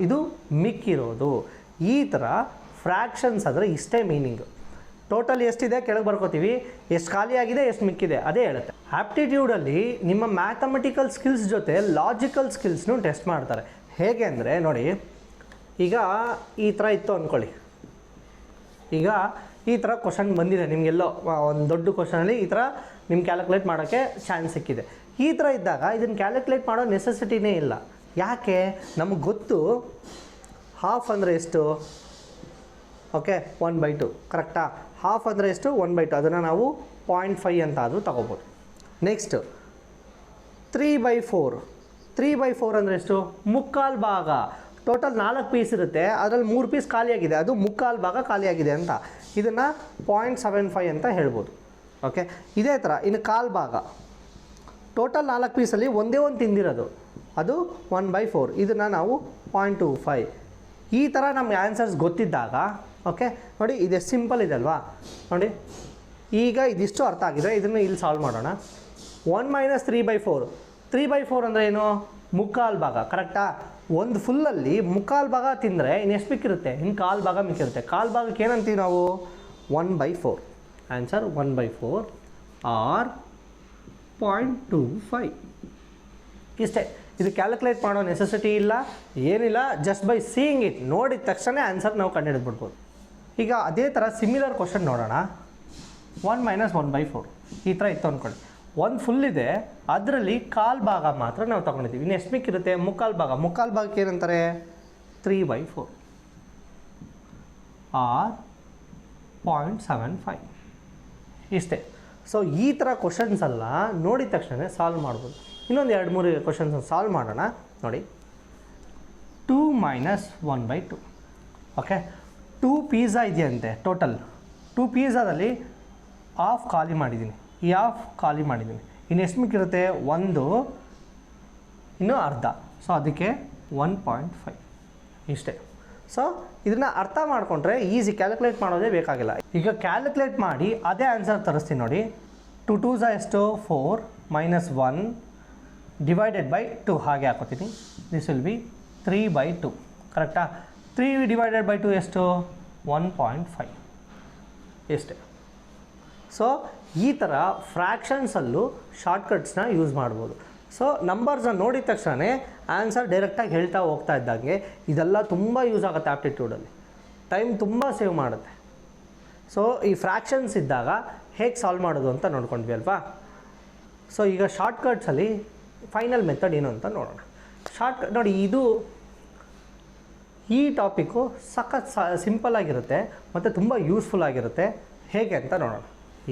ಇದು ಮಿಕ್ಕಿರೋದು. ಈ ಥರ ಫ್ರ್ಯಾಕ್ಷನ್ಸ್ ಆದರೆ ಇಷ್ಟೇ ಮೀನಿಂಗು. ಟೋಟಲ್ ಎಷ್ಟಿದೆ ಕೆಳಗೆ ಬರ್ಕೋತೀವಿ, ಎಷ್ಟು ಖಾಲಿಯಾಗಿದೆ ಎಷ್ಟು ಮಿಕ್ಕಿದೆ ಅದೇ ಹೇಳುತ್ತೆ. ಆ್ಯಪ್ಟಿಟ್ಯೂಡಲ್ಲಿ ನಿಮ್ಮ ಮ್ಯಾಥಮೆಟಿಕಲ್ ಸ್ಕಿಲ್ಸ್ ಜೊತೆ ಲಾಜಿಕಲ್ ಸ್ಕಿಲ್ಸ್ನು ಟೆಸ್ಟ್ ಮಾಡ್ತಾರೆ. ಹೇಗೆ ಅಂದರೆ ನೋಡಿ, ಈಗ ಈ ಥರ ಇತ್ತು ಅಂದ್ಕೊಳ್ಳಿ. ಈಗ ಈ ಥರ ಕ್ವಶನ್ ಬಂದಿದೆ ನಿಮಗೆಲ್ಲೋ ಒಂದು ದೊಡ್ಡ ಕ್ವಶನಲ್ಲಿ ಈ ಥರ ನಿಮ್ಮ ಕ್ಯಾಲ್ಕುಲೇಟ್ ಮಾಡೋಕ್ಕೆ ಚಾನ್ಸ್ ಸಿಕ್ಕಿದೆ. ಈ ಥರ ಇದ್ದಾಗ ಇದನ್ನು ಕ್ಯಾಲ್ಕುಲೇಟ್ ಮಾಡೋ ನೆಸೆಸಿಟಿನೇ ಇಲ್ಲ. ಯಾಕೆ? ನಮಗೆ ಗೊತ್ತು ಹಾಫ್ ಅಂದರೆ ಎಷ್ಟು. ಓಕೆ, 1/2 ಕರೆಕ್ಟಾ? ಹಾಫ್ ಅಂದರೆ ಎಷ್ಟು? 1/2. ಅದನ್ನು ನಾವು 0.5 ಅಂತ ಆದರೂ ತಗೋಬೋದು. ನೆಕ್ಸ್ಟ್ 3/4. 3/4 ಅಂದರೆ ಎಷ್ಟು? ಮುಕ್ಕಾಲು ಭಾಗ. ಟೋಟಲ್ 4 ಪೀಸ್ ಇರುತ್ತೆ, ಅದರಲ್ಲಿ 3 ಪೀಸ್ ಖಾಲಿಯಾಗಿದೆ, ಅದು ಮುಕ್ಕಾಲು ಭಾಗ ಖಾಲಿಯಾಗಿದೆ ಅಂತ. ಇದನ್ನು 0.75 ಅಂತ ಹೇಳ್ಬೋದು. ಓಕೆ, ಇದೇ ಥರ ಇನ್ನು ಕಾಲು ಭಾಗ. ಟೋಟಲ್ 4 ಪೀಸಲ್ಲಿ ಒಂದೇ ಒಂದು ತಿಂದಿರೋದು, ಅದು 1/4. ಇದನ್ನು ನಾವು 0.25. ಈ ಥರ ನಮಗೆ ಆನ್ಸರ್ಸ್ ಗೊತ್ತಿದ್ದಾಗ, ಓಕೆ ನೋಡಿ ಇದು ಸಿಂಪಲ್ ಇದೆ ಅಲ್ವಾ. ನೋಡಿ ಈಗ ಇದಿಷ್ಟು ಅರ್ಥ ಆಗಿದೆ, ಇದನ್ನು ಇಲ್ಲಿ ಸಾಲ್ವ್ ಮಾಡೋಣ. 1 - 3/4. 3/4 ಅಂದರೆ ಏನು? ಮುಕ್ಕಾಲು ಭಾಗ, ಕರೆಕ್ಟಾ? ಒಂದು ಫುಲ್ಲಲ್ಲಿ ಮುಕ್ಕಾಲು ಭಾಗ ತಿಂದರೆ ಇನ್ನು ಎಷ್ಟು ಮಿಕ್ಕಿರುತ್ತೆ? ಇನ್ನು ಕಾಲು ಭಾಗ ಮಿಕ್ಕಿರುತ್ತೆ. ಕಾಲು ಭಾಗಕ್ಕೆ ಏನಂತೀವಿ ನಾವು? 1/4. Answer 1/4 or 0.25. ಇಷ್ಟೇ. ಇದು ಕ್ಯಾಲ್ಕುಲೇಟ್ ಮಾಡೋ ನೆಸೆಸಿಟಿ ಇಲ್ಲ, ಏನಿಲ್ಲ. ಜಸ್ಟ್ ಬೈ ಸೀಯಿಂಗ್ ಇಟ್, ನೋಡಿದ ತಕ್ಷಣ ಆನ್ಸರ್ ನಾವು ಕಂಡುಹಿಡಿದ್ಬಿಡ್ಬೋದು. ಈಗ ಅದೇ ಥರ ಸಿಮಿಲರ್ ಕ್ವಶನ್ ನೋಡೋಣ. 1 - 1/4 ಈ ಥರ ಇತ್ತು ಅಂದ್ಕೊಳ್ಳಿ. ಒಂದು ಫುಲ್ ಇದೆ, ಅದರಲ್ಲಿ ಕಾಲು ಭಾಗ ಮಾತ್ರ ನಾವು ತೊಗೊಂಡಿದ್ದೀವಿ. ಇನ್ನು ಎಷ್ಟು ಮಿಕ್ಕಿರುತ್ತೆ? ಮುಕ್ಕಾಲು ಭಾಗ. ಮುಕ್ಕಾಲು ಭಾಗಕ್ಕೆ ಏನಂತಾರೆ? 3/4 ಆರ್ 0.75. ಇಷ್ಟೇ. ಸೊ ಈ ಥರ ಕ್ವಶನ್ಸೆಲ್ಲ ನೋಡಿದ ತಕ್ಷಣ ಸಾಲ್ವ್ ಮಾಡ್ಬೋದು. ಇನ್ನೊಂದು 2-3 ಕ್ವಶನ್ಸ್ ಸಾಲ್ವ್ ಮಾಡೋಣ. ನೋಡಿ, 2 - 1/2. ಓಕೆ, 2 ಪಿಜ್ಜಾ ಇದೆಯಂತೆ. ಟೋಟಲ್ 2 ಪಿಜ್ಜಾದಲ್ಲಿ ಹಾಫ್ ಖಾಲಿ ಮಾಡಿದ್ದೀನಿ, ಈ ಹಾಫ್ ಖಾಲಿ ಮಾಡಿದ್ದೀನಿ. ಇನ್ನು ಎಷ್ಟು ಮಿಕ್ಕಿರುತ್ತೆ? 1 ಇನ್ನು ಅರ್ಧ. ಸೊ ಅದಕ್ಕೆ 1.5. ಇಷ್ಟೇ. ಸೊ ಇದನ್ನು ಅರ್ಥ ಮಾಡಿಕೊಂಡ್ರೆ ಈಸಿ, ಕ್ಯಾಲ್ಕುಲೇಟ್ ಮಾಡೋದೇ ಬೇಕಾಗಿಲ್ಲ. ಈಗ ಕ್ಯಾಲ್ಕುಲೇಟ್ ಮಾಡಿ ಅದೇ ಆನ್ಸರ್ ತರಿಸ್ತೀನಿ ನೋಡಿ. 2 2s ಎಷ್ಟು? 4 - 1 ಡಿವೈಡೆಡ್ ಬೈ 2 ಹಾಗೆ ಹಾಕೋತೀನಿ. This will be 3/2. ಕರೆಕ್ಟಾ? 3 ಡಿವೈಡೆಡ್ ಬೈ 2 ಎಷ್ಟು? 1.5. ಇಷ್ಟೇ. ಸೊ ಈ ಥರ ಫ್ರ್ಯಾಕ್ಷನ್ಸಲ್ಲೂ ಶಾರ್ಟ್ಕಟ್ಸ್ನ ಯೂಸ್ ಮಾಡ್ಬೋದು. ಸೊ ನಂಬರ್ಸ್ನ ನೋಡಿದ ತಕ್ಷಣ ಆನ್ಸರ್ ಡೈರೆಕ್ಟಾಗಿ ಹೇಳ್ತಾ ಹೋಗ್ತಾ ಇದ್ದಂಗೆ ಇದೆಲ್ಲ ತುಂಬ ಯೂಸ್ ಆಗುತ್ತೆ ಆಪ್ಟಿಟ್ಯೂಡಲ್ಲಿ. ಟೈಮ್ ತುಂಬ ಸೇವ್ ಮಾಡುತ್ತೆ. ಸೊ ಈ ಫ್ರ್ಯಾಕ್ಷನ್ಸ್ ಇದ್ದಾಗ ಹೇಗೆ ಸಾಲ್ವ್ ಮಾಡೋದು ಅಂತ ನೋಡ್ಕೊಂಡ್ವಿ ಅಲ್ವಾ. ಸೊ ಈಗ ಶಾರ್ಟ್ಕಟ್ಸಲ್ಲಿ ಫೈನಲ್ ಮೆಥಡ್ ಏನು ಅಂತ ನೋಡೋಣ. ಶಾರ್ಟ್ಕಟ್ ನೋಡಿ, ಈ ಟಾಪಿಕ್ಕು ಸಖತ್ ಸಿಂಪಲ್ಲಾಗಿರುತ್ತೆ ಮತ್ತು ತುಂಬ ಯೂಸ್ಫುಲ್ ಆಗಿರುತ್ತೆ. ಹೇಗೆ ಅಂತ ನೋಡೋಣ.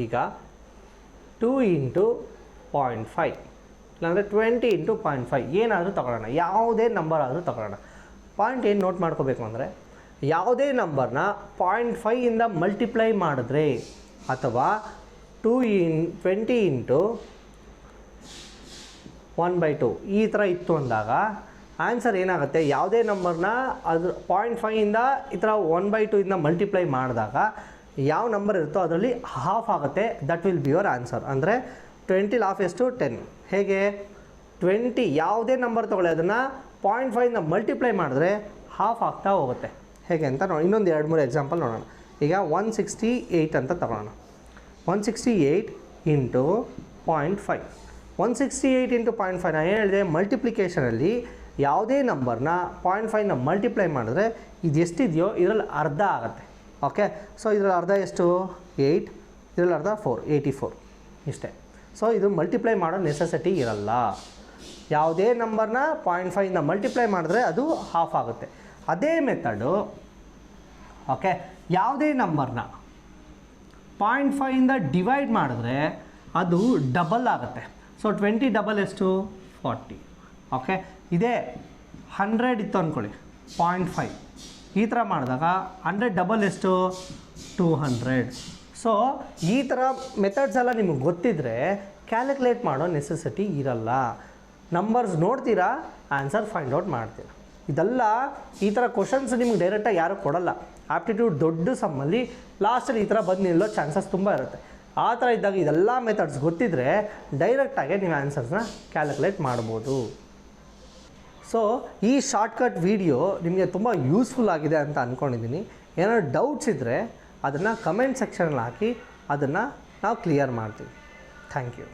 ಈಗ 2 × 0.5 ಇಲ್ಲಾಂದರೆ 20 × 0.5 ಏನಾದರೂ ತಗೊಳ್ಳೋಣ, ಯಾವುದೇ ನಂಬರ್ ಆದರೂ ತಗೊಳ್ಳೋಣ. ಪಾಯಿಂಟ್ ಏನು ನೋಟ್ ಮಾಡ್ಕೋಬೇಕು ಅಂದರೆ, ಯಾವುದೇ ನಂಬರ್ನ 0.5ಇಂದ ಮಲ್ಟಿಪ್ಲೈ ಮಾಡಿದ್ರೆ ಅಥವಾ 20 × 1/2 ಈ ಥರ ಇತ್ತು ಅಂದಾಗ ಆನ್ಸರ್ ಏನಾಗುತ್ತೆ? ಯಾವುದೇ ನಂಬರ್ನ ಅದು 0.5ಇಂದ ಈ ಥರ 1/2ಇಂದ ಮಲ್ಟಿಪ್ಲೈ ಮಾಡಿದಾಗ ಯಾವ ನಂಬರ್ ಇರುತ್ತೋ ಅದರಲ್ಲಿ ಹಾಫ್ ಆಗುತ್ತೆ. That will be your answer. ಅಂದರೆ 20 ಹಾಫ್ ಎಷ್ಟು? 10. ಹೇಗೆ? 20 ಯಾವುದೇ ನಂಬರ್ ತೊಗೊಳ್ಳಿ, ಅದನ್ನು 0.5ಇಂದ ಮಲ್ಟಿಪ್ಲೈ ಮಾಡಿದ್ರೆ ಹಾಫ್ ಆಗ್ತಾ ಹೋಗುತ್ತೆ. ಹೇಗೆ ಅಂತ ನೋಡಿ, ಇನ್ನೊಂದು 2-3 ಎಕ್ಸಾಂಪಲ್ ನೋಡೋಣ. ಈಗ 168 ಅಂತ ತಗೊಳ್ಳೋಣ. 168 × 0.5. 168 × 0.5 ನಾನು ಏನು ಹೇಳಿದೆ? ಮಲ್ಟಿಪ್ಲಿಕೇಷನಲ್ಲಿ ಯಾವುದೇ ನಂಬರ್ನ 0.5ನ ಮಲ್ಟಿಪ್ಲೈ ಮಾಡಿದ್ರೆ ಇದು ಎಷ್ಟಿದೆಯೋ ಇದರಲ್ಲಿ ಅರ್ಧ ಆಗುತ್ತೆ. ಓಕೆ, ಸೊ ಇದರಲ್ಲಿ ಅರ್ಧ ಎಷ್ಟು? 8, ಇದರಲ್ಲಿ ಅರ್ಧ 4, 84 ಇಷ್ಟೇ. ಸೊ ಇದು ಮಲ್ಟಿಪ್ಲೈ ಮಾಡೋ ನೆಸೆಸಿಟಿ ಇರಲ್ಲ. ಯಾವುದೇ ನಂಬರ್ನ 0.5ಇಂದ ಮಲ್ಟಿಪ್ಲೈ ಮಾಡಿದ್ರೆ ಅದು ಹಾಫ್ ಆಗುತ್ತೆ. ಅದೇ ಮೆಥಡು ಓಕೆ, ಯಾವುದೇ ನಂಬರ್ನ 0.5ಇಂದ ಡಿವೈಡ್ ಮಾಡಿದ್ರೆ ಅದು ಡಬಲ್ ಆಗುತ್ತೆ. ಸೊ 20 ಡಬಲ್ ಎಷ್ಟು? 40. ಓಕೆ. ಇದೇ 100 ಇತ್ತು ಅಂದ್ಕೊಳ್ಳಿ, 0.5 ಈ ಥರ ಮಾಡಿದಾಗ 100 ಡಬಲ್ ಎಷ್ಟು 200. ಸೊ ಈ ಥರ ಮೆಥಡ್ಸ್ ಎಲ್ಲ ನಿಮಗೆ ಗೊತ್ತಿದ್ದರೆ ಕ್ಯಾಲ್ಕುಲೇಟ್ ಮಾಡೋ ನೆಸೆಸಿಟಿ ಇರಲ್ಲ. ನಂಬರ್ಸ್ ನೋಡ್ತೀರಾ, ಆನ್ಸರ್ ಫೈಂಡ್ ಔಟ್ ಮಾಡ್ತೀರಾ. ಇದೆಲ್ಲ ಈ ಥರ ಕ್ವಶನ್ಸ್ ನಿಮ್ಗೆ ಡೈರೆಕ್ಟಾಗಿ ಯಾರೂ ಕೊಡಲ್ಲ. ಆಪ್ಟಿಟ್ಯೂಡ್ ದೊಡ್ಡ ಸಮ್ಮಲ್ಲಿ ಲಾಸ್ಟಲ್ಲಿ ಈ ಥರ ಬಂದು ನಿಲ್ಲೋ ಚಾನ್ಸಸ್ ತುಂಬ ಇರುತ್ತೆ. ಆ ಥರ ಇದ್ದಾಗ ಇದೆಲ್ಲ ಮೆಥಡ್ಸ್ ಗೊತ್ತಿದ್ದರೆ ಡೈರೆಕ್ಟಾಗಿ ನೀವು ಆನ್ಸರ್ಸ್ನ ಕ್ಯಾಲ್ಕುಲೇಟ್ ಮಾಡ್ಬೋದು. ಸೊ ಈ ಶಾರ್ಟ್ಕಟ್ ವಿಡಿಯೋ ನಿಮಗೆ ತುಂಬ ಯೂಸ್ಫುಲ್ ಆಗಿದೆ ಅಂತ ಅಂದ್ಕೊಂಡಿದ್ದೀನಿ. ಏನಾದ್ರು ಡೌಟ್ಸ್ ಇದ್ದರೆ ಅದನ್ನು ಕಮೆಂಟ್ ಸೆಕ್ಷನಲ್ಲಿ ಹಾಕಿ, ಅದನ್ನು ನಾವು ಕ್ಲಿಯರ್ ಮಾಡ್ತೀವಿ. Thank you.